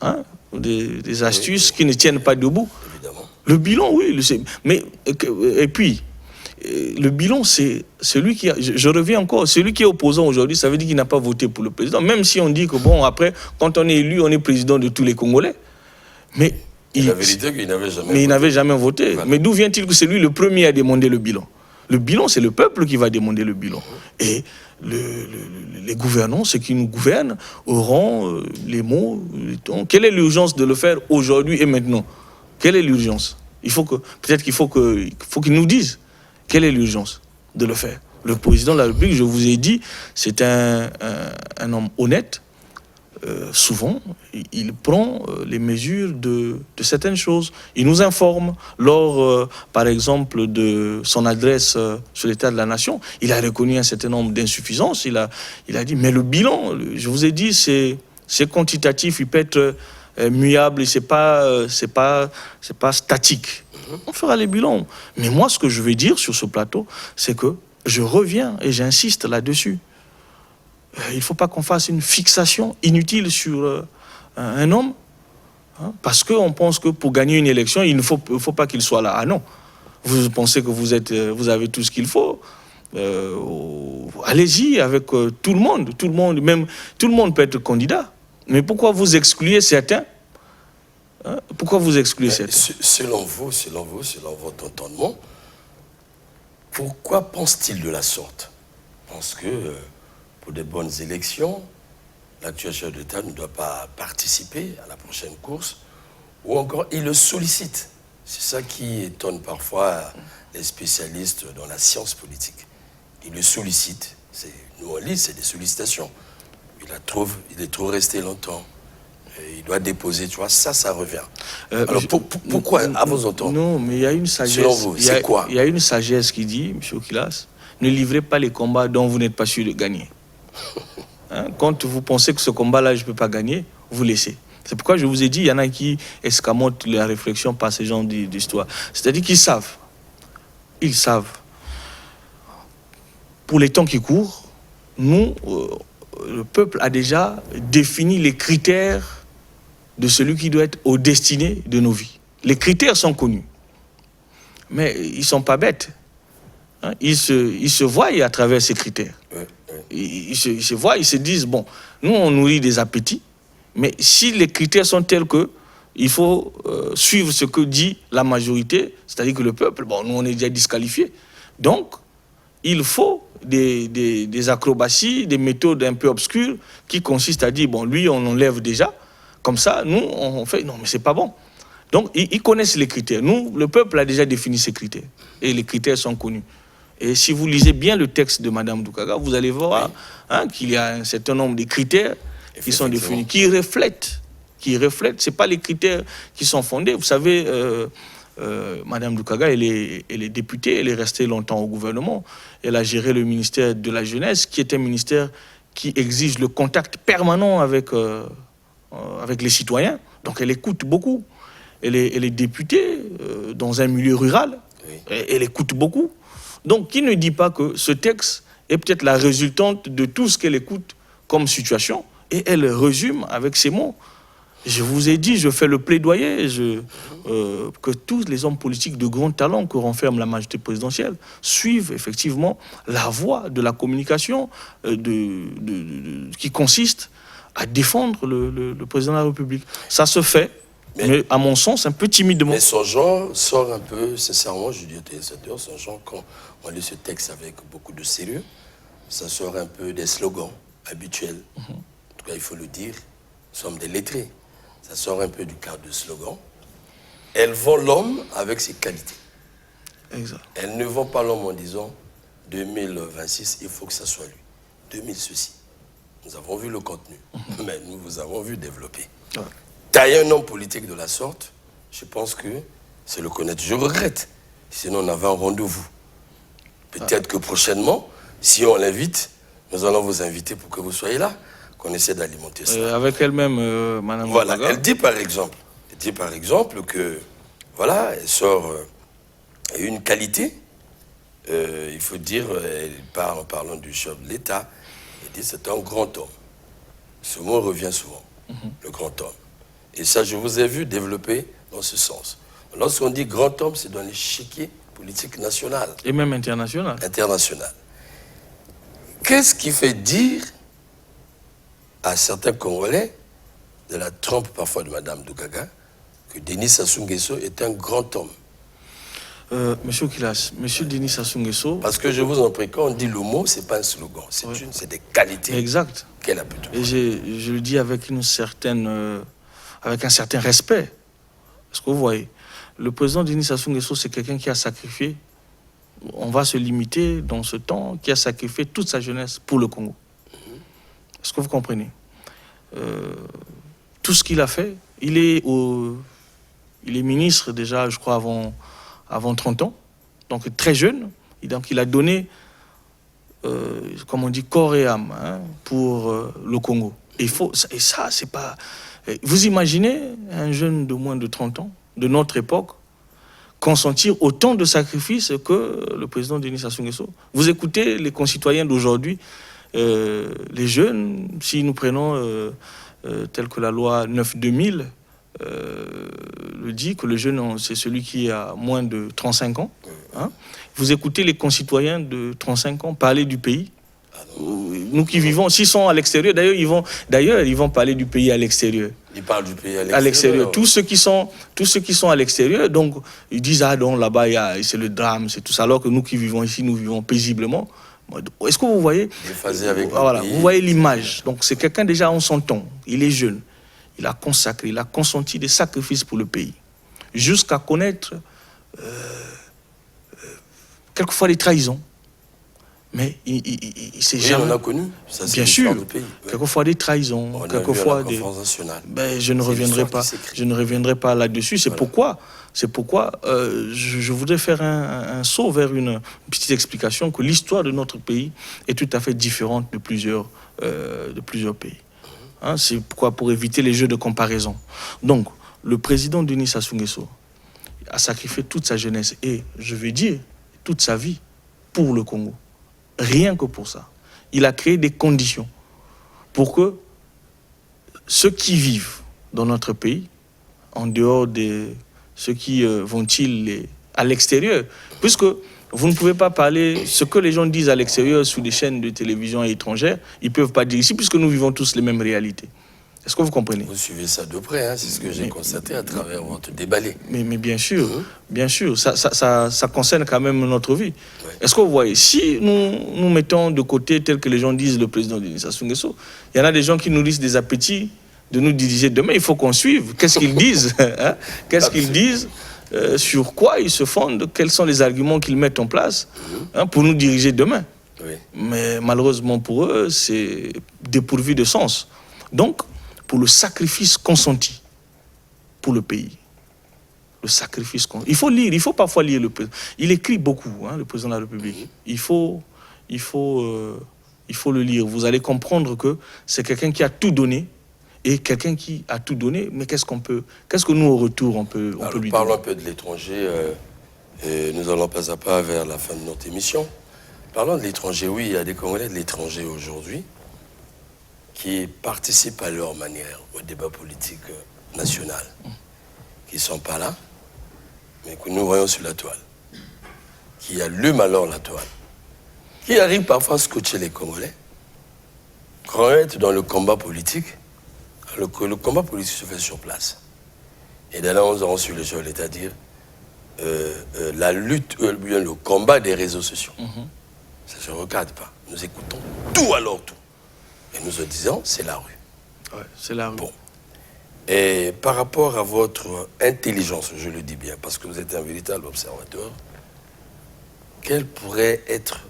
hein, des astuces qui ne tiennent pas debout. Évidemment. Le bilan, oui, mais et puis le bilan, c'est celui qui je reviens encore, celui qui est opposant aujourd'hui, ça veut dire qu'il n'a pas voté pour le président, même si on dit que bon, après, quand on est élu, on est président de tous les Congolais. Mais la vérité, qu'il n'avait jamais voté. Mais il n'avait jamais voté. Voilà. Mais d'où vient-il que c'est lui le premier à demander le bilan? Le bilan, c'est le peuple qui va demander le bilan. Et les gouvernants, ceux qui nous gouvernent, auront les mots. Quelle est l'urgence de le faire aujourd'hui et maintenant? Quelle est l'urgence? Peut-être qu'il faut qu'ils nous disent quelle est l'urgence de le faire. Le président de la République, je vous ai dit, c'est un homme honnête. Souvent, il prend les mesures de certaines choses. Il nous informe lors, par exemple, de son adresse sur l'état de la nation. Il a reconnu un certain nombre d'insuffisances. Il a dit, mais le bilan, je vous ai dit, c'est quantitatif. Il peut être muable. C'est pas statique. On fera les bilans. Mais moi, ce que je vais dire sur ce plateau, c'est que je reviens et j'insiste là-dessus. Il ne faut pas qu'on fasse une fixation inutile sur un homme, hein, parce qu'on pense que pour gagner une élection, il ne faut pas qu'il soit là. Ah non, vous pensez que vous avez tout ce qu'il faut, allez-y avec tout le monde, même tout le monde peut être candidat. Mais pourquoi vous excluez certains, hein? Pourquoi vous excluez certains? Selon votre entendement, pourquoi pense-t-il de la sorte? Parce que pour des bonnes élections, l'actuel chef d'État ne doit pas participer à la prochaine course, ou encore il le sollicite. C'est ça qui étonne parfois les spécialistes dans la science politique. Il le sollicite. Nous on lit, c'est des sollicitations. Il est trop resté longtemps. Il doit déposer, tu vois, ça revient. Alors pourquoi, à vos entendre? Non, mais il y a une sagesse. Selon vous, c'est quoi? Il y a une sagesse qui dit, M. Okilas, ne livrez pas les combats dont vous n'êtes pas sûr de gagner. Hein, quand vous pensez que ce combat-là, je ne peux pas gagner, vous laissez. C'est pourquoi je vous ai dit, il y en a qui escamotent la réflexion par ces genres d'histoires. C'est-à-dire qu'ils savent. Ils savent. Pour les temps qui courent, nous, le peuple a déjà défini les critères de celui qui doit être au destiné de nos vies. Les critères sont connus. Mais ils ne sont pas bêtes. Hein, ils se voient à travers ces critères. Ils se voient, ils se disent, bon, nous on nourrit des appétits, mais si les critères sont tels que il faut suivre ce que dit la majorité, c'est-à-dire que le peuple, bon, nous on est déjà disqualifiés. Donc, il faut des acrobaties, des méthodes un peu obscures qui consistent à dire, bon, lui on enlève déjà, comme ça, nous on fait, non mais c'est pas bon. Donc, ils connaissent les critères. Nous, le peuple a déjà défini ces critères, et les critères sont connus. Et si vous lisez bien le texte de Mme Doukaga, vous allez voir hein, qu'il y a un certain nombre de critères qui sont définis, qui reflètent. Ce n'est pas les critères qui sont fondés. Vous savez, Mme Doukaga, elle est députée, elle est restée longtemps au gouvernement. Elle a géré le ministère de la Jeunesse, qui est un ministère qui exige le contact permanent avec les citoyens. Donc elle écoute beaucoup. Elle est députée dans un milieu rural. Elle écoute beaucoup. Donc, qui ne dit pas que ce texte est peut-être la résultante de tout ce qu'elle écoute comme situation, et elle résume avec ces mots. Je vous ai dit, je fais le plaidoyer que tous les hommes politiques de grand talent que renferme la majorité présidentielle suivent effectivement la voie de la communication qui consiste à défendre le président de la République. Ça se fait. Mais à mon sens, un peu timidement. Mais son genre sort un peu, sincèrement, je dis aux téléspectateurs, son genre, quand on lit ce texte avec beaucoup de sérieux, ça sort un peu des slogans habituels. En tout cas, il faut le dire, nous sommes des lettrés. Ça sort un peu du cadre de slogan. Elle vend l'homme avec ses qualités. Exact. Elle ne vend pas l'homme en disant 2026, il faut que ça soit lui. 2000 ceci. Nous avons vu le contenu, mais nous vous avons vu développer. Ouais. Tailler un homme politique de la sorte, je pense que c'est le connaître. Je regrette, sinon on avait un rendez-vous. Peut-être que prochainement, si on l'invite, nous allons vous inviter pour que vous soyez là, qu'on essaie d'alimenter ça. Avec elle-même, Madame Voilà, Doukaga. elle dit par exemple que voilà, elle sort une qualité. Il faut dire, elle parle en parlant du chef de l'État, elle dit c'est un grand homme. Ce mot revient souvent, le grand homme. Et ça, je vous ai vu développer dans ce sens. Lorsqu'on dit grand homme, c'est dans l'échiquier politique national. Et même international. International. Qu'est-ce qui fait dire à certains Congolais, de la trompe parfois de Mme Dougaga, que Denis Sassou Nguesso est un grand homme? Monsieur Kilas, Monsieur Denis Sassou Nguesso... Parce que je vous en prie, quand on dit le mot, c'est pas un slogan, c'est des qualités qu'elle a plutôt. Et je le dis avec un certain respect. Parce que vous voyez, le président Denis Sassou Nguesso, c'est quelqu'un qui a sacrifié, on va se limiter dans ce temps, qui a sacrifié toute sa jeunesse pour le Congo. Est-ce que vous comprenez? Tout ce qu'il a fait, il est ministre déjà, je crois, avant 30 ans, donc très jeune. Et donc il a donné, comme on dit, corps et âme pour le Congo. Et ça, c'est pas... Vous imaginez un jeune de moins de 30 ans, de notre époque, consentir autant de sacrifices que le président Denis Sassou Nguesso? Vous écoutez les concitoyens d'aujourd'hui, les jeunes, si nous prenons tel que la loi 9-2000 le dit, que le jeune, c'est celui qui a moins de 35 ans. Vous écoutez les concitoyens de 35 ans parler du pays. Nous qui vivons, s'ils sont à l'extérieur, d'ailleurs, ils vont parler du pays à l'extérieur. Ils parlent du pays à l'extérieur. Tous ceux qui sont à l'extérieur, donc ils disent donc là-bas c'est le drame, c'est tout ça. Alors que nous qui vivons ici, nous vivons paisiblement. Est-ce que vous voyez? Voilà, vous voyez l'image. Donc c'est quelqu'un déjà en son temps. Il est jeune. Il a consacré, il a consenti des sacrifices pour le pays, jusqu'à connaître quelquefois des trahisons. Mais il s'est jamais... on a connu. Ça, bien sûr, pays, quelquefois des trahisons, quelquefois des... je ne reviendrai pas là-dessus. C'est pourquoi je voudrais faire un saut vers une petite explication que l'histoire de notre pays est tout à fait différente de plusieurs pays. C'est pourquoi, pour éviter les jeux de comparaison. Donc, le président Denis Sassou Nguesso a sacrifié toute sa jeunesse et, je vais dire, toute sa vie pour le Congo. Rien que pour ça. Il a créé des conditions pour que ceux qui vivent dans notre pays, en dehors de ceux qui vont-ils à l'extérieur, puisque vous ne pouvez pas parler ce que les gens disent à l'extérieur sous des chaînes de télévision étrangères, ils ne peuvent pas dire ici, puisque nous vivons tous les mêmes réalités. Est-ce que vous comprenez? Vous suivez ça de près, c'est ce que j'ai constaté à travers votre déballé. Mais bien sûr, ça concerne quand même notre vie. Ouais. Est-ce que vous voyez, si nous mettons de côté, tel que les gens disent, le président Denis Sassou Nguesso, il y en a des gens qui nourrissent des appétits de nous diriger demain. Il faut qu'on suive. Qu'est-ce qu'ils disent Qu'est-ce qu'ils disent sur quoi ils se fondent? Quels sont les arguments qu'ils mettent en place pour nous diriger demain? Oui. Mais malheureusement pour eux, c'est dépourvu de sens. Donc, pour le sacrifice consenti pour le pays. Le sacrifice consenti. Il faut lire, il faut parfois lire le président. Il écrit beaucoup, le président de la République. Il faut le lire. Vous allez comprendre que c'est quelqu'un qui a tout donné, et quelqu'un qui a tout donné, mais qu'est-ce que nous au retour on peut lui donner? Parlons un peu de l'étranger, et nous allons pas à pas vers la fin de notre émission. Parlons de l'étranger, oui, il y a des Congolais de l'étranger aujourd'hui qui participent à leur manière au débat politique national, qui ne sont pas là, mais que nous voyons sur la toile, qui allument alors la toile, qui arrivent parfois à scotcher les Congolais, croient dans le combat politique, alors que le combat politique se fait sur place. Et d'ailleurs, nous aurons sur le jeu, c'est-à-dire la lutte, le combat des réseaux sociaux. Ça ne se regarde pas. Nous écoutons tout alors tout. Et nous disons, c'est la rue. Ouais, c'est la rue. Bon. Et par rapport à votre intelligence, je le dis bien, parce que vous êtes un véritable observateur, quel pourrait être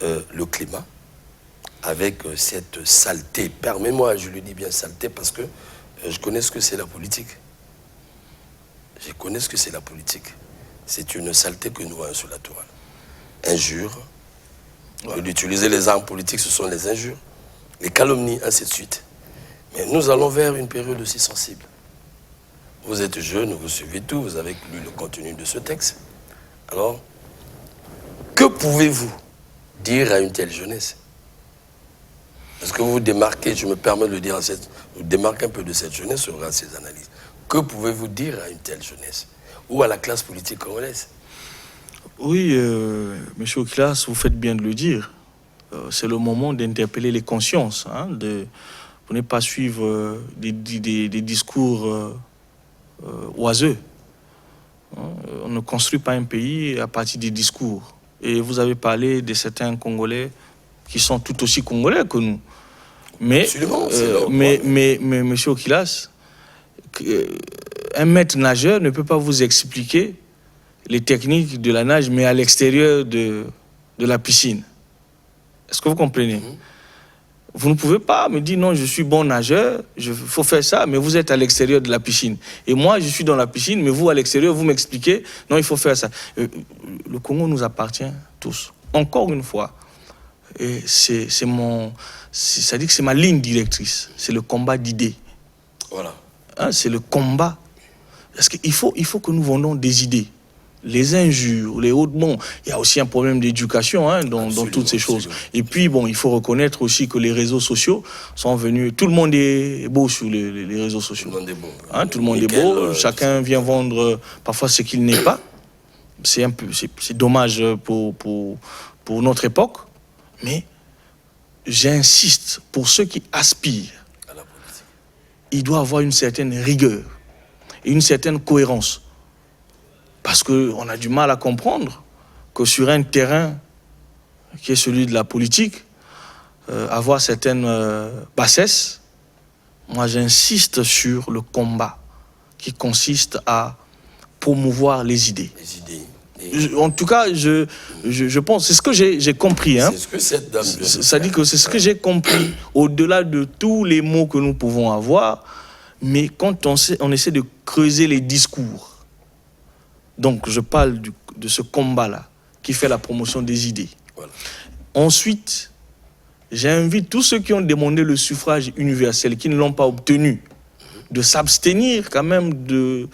le climat avec cette saleté? Permets-moi, je le dis bien saleté, parce que je connais ce que c'est la politique. Je connais ce que c'est la politique. C'est une saleté que nous voyons sur la toile. Injures. Ouais. D'utiliser les armes politiques, ce sont les injures, les calomnies, ainsi de suite. Mais nous allons vers une période aussi sensible, Vous êtes jeune, vous suivez tout, vous avez lu le contenu de ce texte. Alors, que pouvez-vous dire à une telle jeunesse? Parce que vous vous démarquez, je me permets de le dire, vous démarquez un peu de cette jeunesse sur ces analyses. Que pouvez-vous dire à une telle jeunesse? Ou à la classe politique congolaise? Oui, monsieur Okilas, vous faites bien de le dire. C'est le moment d'interpeller les consciences, hein, pour ne pas suivre des discours oiseux. On ne construit pas un pays à partir des discours. Et vous avez parlé de certains Congolais qui sont tout aussi Congolais que nous. Mais, monsieur Okilas, un maître nageur ne peut pas vous expliquer les techniques de la nage, mais à l'extérieur de la piscine. Est-ce que vous comprenez? Vous ne pouvez pas me dire non, je suis bon nageur, il faut faire ça, mais vous êtes à l'extérieur de la piscine. Et moi, je suis dans la piscine, mais vous, à l'extérieur, vous m'expliquez, non, il faut faire ça. Le Congo nous appartient tous. Encore une fois, ça dit que c'est ma ligne directrice. C'est le combat d'idées. Voilà. Hein, c'est le combat. Parce qu'il faut que nous vendons des idées. Les injures, les hautes... Bon, il y a aussi un problème d'éducation, hein, dans toutes ces choses. Absolument. Et puis, bon, il faut reconnaître aussi que les réseaux sociaux sont venus... Tout le monde est beau sur les réseaux sociaux. Tout le monde est beau. Hein, tout le monde est beau. Chacun vient vendre parfois ce qu'il n'est pas. C'est dommage pour notre époque. Mais j'insiste, pour ceux qui aspirent, à la politique, il doit avoir une certaine rigueur et une certaine cohérence. Parce qu'on a du mal à comprendre que sur un terrain qui est celui de la politique, avoir certaines bassesses. Moi, j'insiste sur le combat qui consiste à promouvoir les idées. Les idées. En tout cas, je pense, c'est ce que j'ai compris. Hein. C'est ce que cette dame... Ça dit que c'est ce que j'ai compris, au-delà de tous les mots que nous pouvons avoir, mais quand on essaie de creuser les discours. Donc, je parle de ce combat-là, qui fait la promotion des idées. Voilà. Ensuite, j'invite tous ceux qui ont demandé le suffrage universel, qui ne l'ont pas obtenu, de s'abstenir quand même de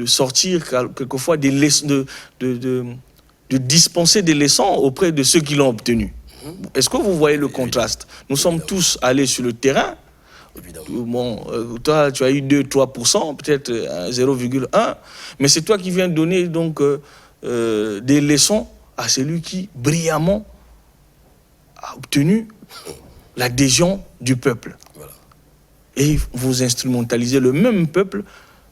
sortir quelquefois des leçons, de dispenser des leçons auprès de ceux qui l'ont obtenu. Est-ce que vous voyez le contraste? Nous sommes tous allés sur le terrain. Bon, toi, tu as eu 2-3%, peut-être 0,1%, mais c'est toi qui viens donner donc des leçons à celui qui brillamment a obtenu l'adhésion du peuple. Voilà. Et vous instrumentalisez le même peuple.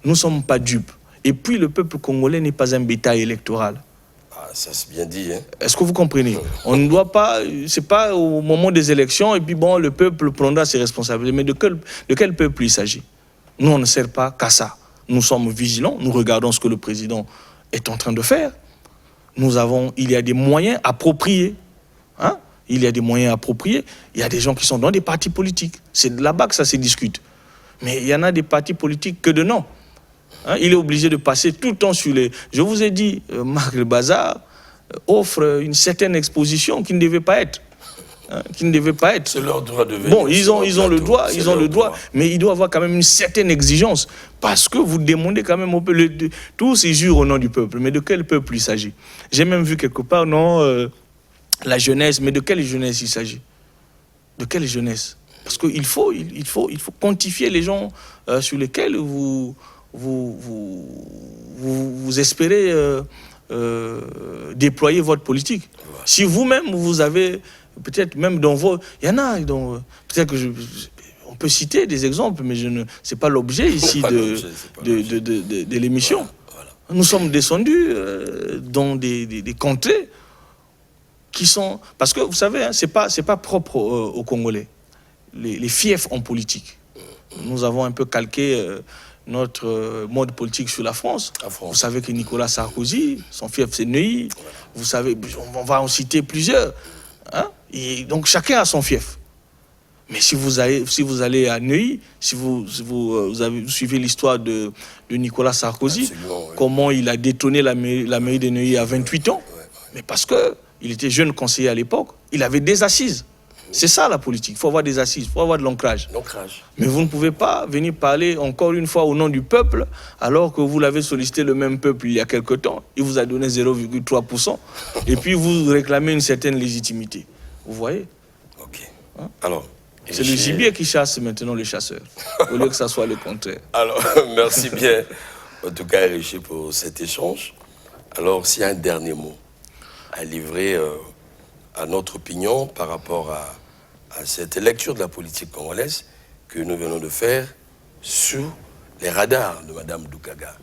Nous ne sommes pas dupes. Et puis, le peuple congolais n'est pas un bétail électoral. Ah, ça c'est bien dit. Hein. Est-ce que vous comprenez? On ne doit pas... C'est pas au moment des élections, et puis bon, le peuple prendra ses responsabilités. Mais de quel peuple il s'agit? Nous, on ne sert pas qu'à ça. Nous sommes vigilants, nous regardons ce que le président est en train de faire. Il y a des moyens appropriés. Hein? Il y a des moyens appropriés. Il y a des gens qui sont dans des partis politiques. C'est là-bas que ça se discute. Mais il y en a des partis politiques que de nom. Hein, il est obligé de passer tout le temps sur les... Je vous ai dit, Marc Bazar offre une certaine exposition qui ne devait pas être. Hein, qui ne devait pas être. C'est leur droit de venir. Bon, ils ont le droit, mais il doit avoir quand même une certaine exigence. Parce que vous demandez quand même au peuple... Tous ils jurent au nom du peuple. Mais de quel peuple il s'agit? J'ai même vu quelque part, non, la jeunesse. Mais de quelle jeunesse il s'agit? De quelle jeunesse? Parce qu'il faut quantifier les gens sur lesquels vous espérez déployer votre politique. Ouais. Si vous-même, vous avez, peut-être même dans vos... Il y en a, peut-être que on peut citer des exemples, mais ce n'est pas l'objet ici de l'émission. Voilà, voilà. Nous sommes descendus dans des contrées qui sont... Parce que, vous savez, hein, c'est pas propre aux Congolais. Les fiefs en politique. Nous avons un peu calqué notre mode politique sur la France. Vous savez que Nicolas Sarkozy, son fief c'est Neuilly. Voilà. Vous savez, on va en citer plusieurs. Hein? Et donc chacun a son fief. Mais si vous allez à Neuilly, si vous suivez l'histoire de Nicolas Sarkozy, comment il a détourné la mairie de Neuilly à 28 ans, mais parce qu'il était jeune conseiller à l'époque, il avait des assises. C'est ça la politique. Il faut avoir des assises, il faut avoir de l'ancrage. Mais vous ne pouvez pas venir parler encore une fois au nom du peuple alors que vous l'avez sollicité le même peuple il y a quelque temps. Il vous a donné 0,3% et puis vous réclamez une certaine légitimité. Vous voyez? Ok. Hein? Alors, c'est le gibier qui chasse maintenant les chasseurs, au lieu que ça soit le contraire. Alors, merci bien, en tout cas, Richie, pour cet échange. Alors, s'il y a un dernier mot à livrer à notre opinion par rapport à cette lecture de la politique congolaise que nous venons de faire sur les radars de Mme Doukaga.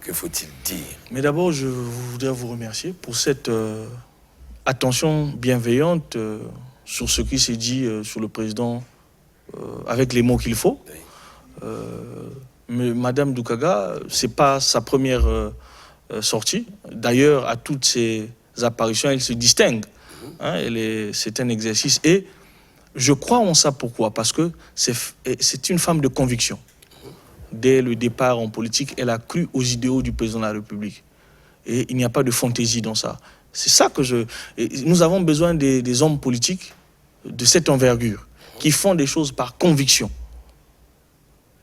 Que faut-il dire? Mais d'abord, je voudrais vous remercier pour cette attention bienveillante sur ce qui s'est dit sur le président avec les mots qu'il faut. Oui. Mais Mme Doukaga, ce n'est pas sa première sortie. D'ailleurs, à toutes ses apparitions, elle se distingue. Hein, c'est un exercice. Et je crois en ça. Pourquoi? Parce que c'est une femme de conviction. Dès le départ en politique, elle a cru aux idéaux du président de la République. Et il n'y a pas de fantaisie dans ça. C'est ça que nous avons besoin des hommes politiques de cette envergure, qui font des choses par conviction.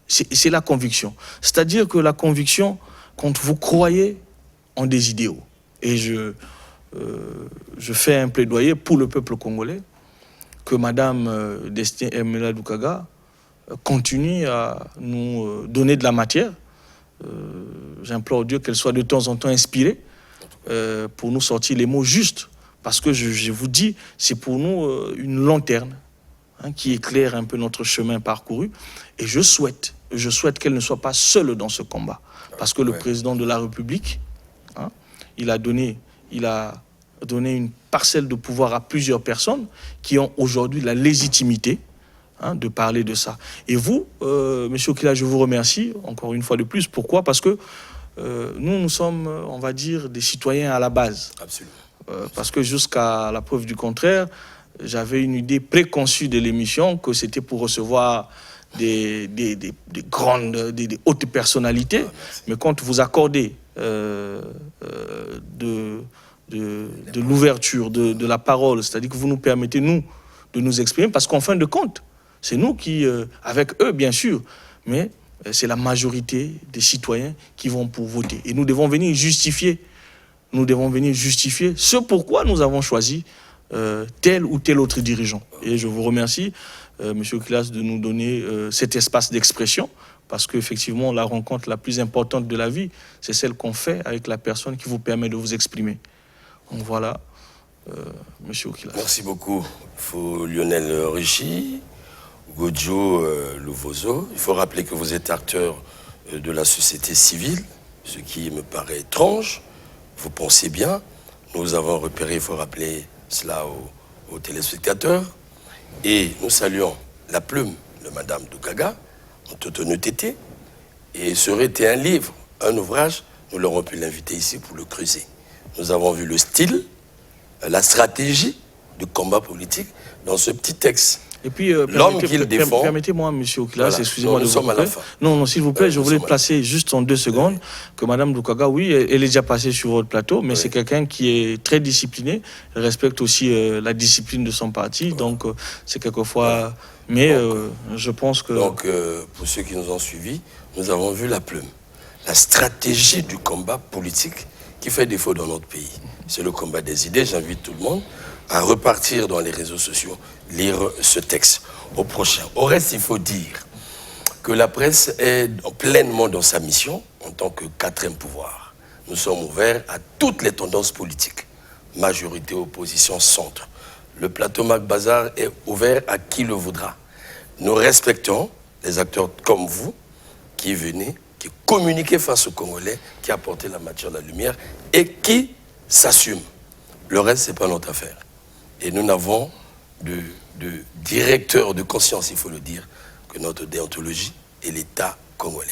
C'est la conviction. C'est-à-dire que la conviction, quand vous croyez en des idéaux, et je fais un plaidoyer pour le peuple congolais, que Mme Destin Hermela Doukaga continue à nous donner de la matière. J'implore Dieu qu'elle soit de temps en temps inspirée pour nous sortir les mots justes. Parce que je vous dis, c'est pour nous une lanterne qui éclaire un peu notre chemin parcouru. Et je souhaite qu'elle ne soit pas seule dans ce combat. Parce que le président de la République, il a donné une parcelle de pouvoir à plusieurs personnes qui ont aujourd'hui la légitimité de parler de ça. Et vous, Monsieur Okila, je vous remercie encore une fois de plus. Pourquoi? Parce que nous sommes, on va dire, des citoyens à la base. Absolument. Parce que jusqu'à la preuve du contraire, j'avais une idée préconçue de l'émission que c'était pour recevoir des hautes personnalités. Mais quand vous accordez de l'ouverture, de la parole, c'est-à-dire que vous nous permettez, nous, de nous exprimer, parce qu'en fin de compte, c'est nous qui, avec eux, bien sûr, mais c'est la majorité des citoyens qui vont pour voter. Et nous devons venir justifier ce pourquoi nous avons choisi tel ou tel autre dirigeant. Et je vous remercie, Monsieur Kilas, de nous donner cet espace d'expression, parce qu'effectivement, la rencontre la plus importante de la vie, c'est celle qu'on fait avec la personne qui vous permet de vous exprimer. Donc voilà, Monsieur Kilas. Merci beaucoup, Lionel Richie, Godjo Louvozo. Il faut rappeler que vous êtes acteur de la société civile, ce qui me paraît étrange. Vous pensez bien, nous avons repéré, il faut rappeler cela aux téléspectateurs. Et nous saluons la plume de Mme Doukaga, en toute honnêteté. Et ça aurait été un livre, un ouvrage, nous l'aurons pu l'inviter ici pour le creuser. Nous avons vu le style, la stratégie du combat politique dans ce petit texte. Et puis, l'homme qu'il défend... Permettez-moi, Monsieur Oklas, excusez-moi de vous couper. Non, s'il vous plaît, je voulais placer juste en 2 secondes que Mme Doukaga, oui, elle est déjà passée sur votre plateau, mais c'est quelqu'un qui est très discipliné, elle respecte aussi la discipline de son parti, donc c'est quelquefois... Mais je pense que... Donc, pour ceux qui nous ont suivis, nous avons vu la plume, la stratégie du combat politique qui fait défaut dans notre pays. C'est le combat des idées, j'invite tout le monde à repartir dans les réseaux sociaux, lire ce texte au prochain. Au reste, il faut dire que la presse est pleinement dans sa mission en tant que 4e pouvoir. Nous sommes ouverts à toutes les tendances politiques, majorité, opposition, centre. Le plateau Mac Bazar est ouvert à qui le voudra. Nous respectons les acteurs comme vous qui venez, qui communiquez face aux Congolais, qui apportent la matière, la lumière et qui s'assument. Le reste, ce n'est pas notre affaire. Et nous n'avons de directeur de conscience, il faut le dire, que notre déontologie et l'État congolais.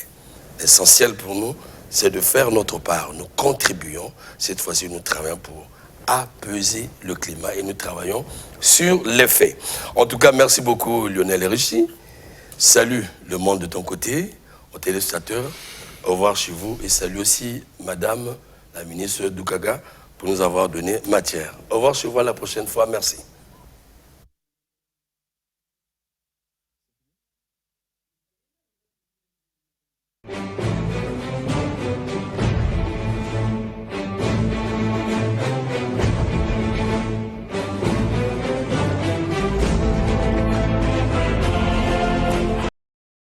L'essentiel pour nous, c'est de faire notre part. Nous contribuons. Cette fois-ci, nous travaillons pour apaiser le climat et nous travaillons sur les faits. En tout cas, merci beaucoup, Lionel Richie. Salut le monde de ton côté, aux téléspectateurs. Au revoir chez vous. Et salut aussi, Madame la ministre Doukaga, pour nous avoir donné matière. Au revoir chez vous, à la prochaine fois. Merci.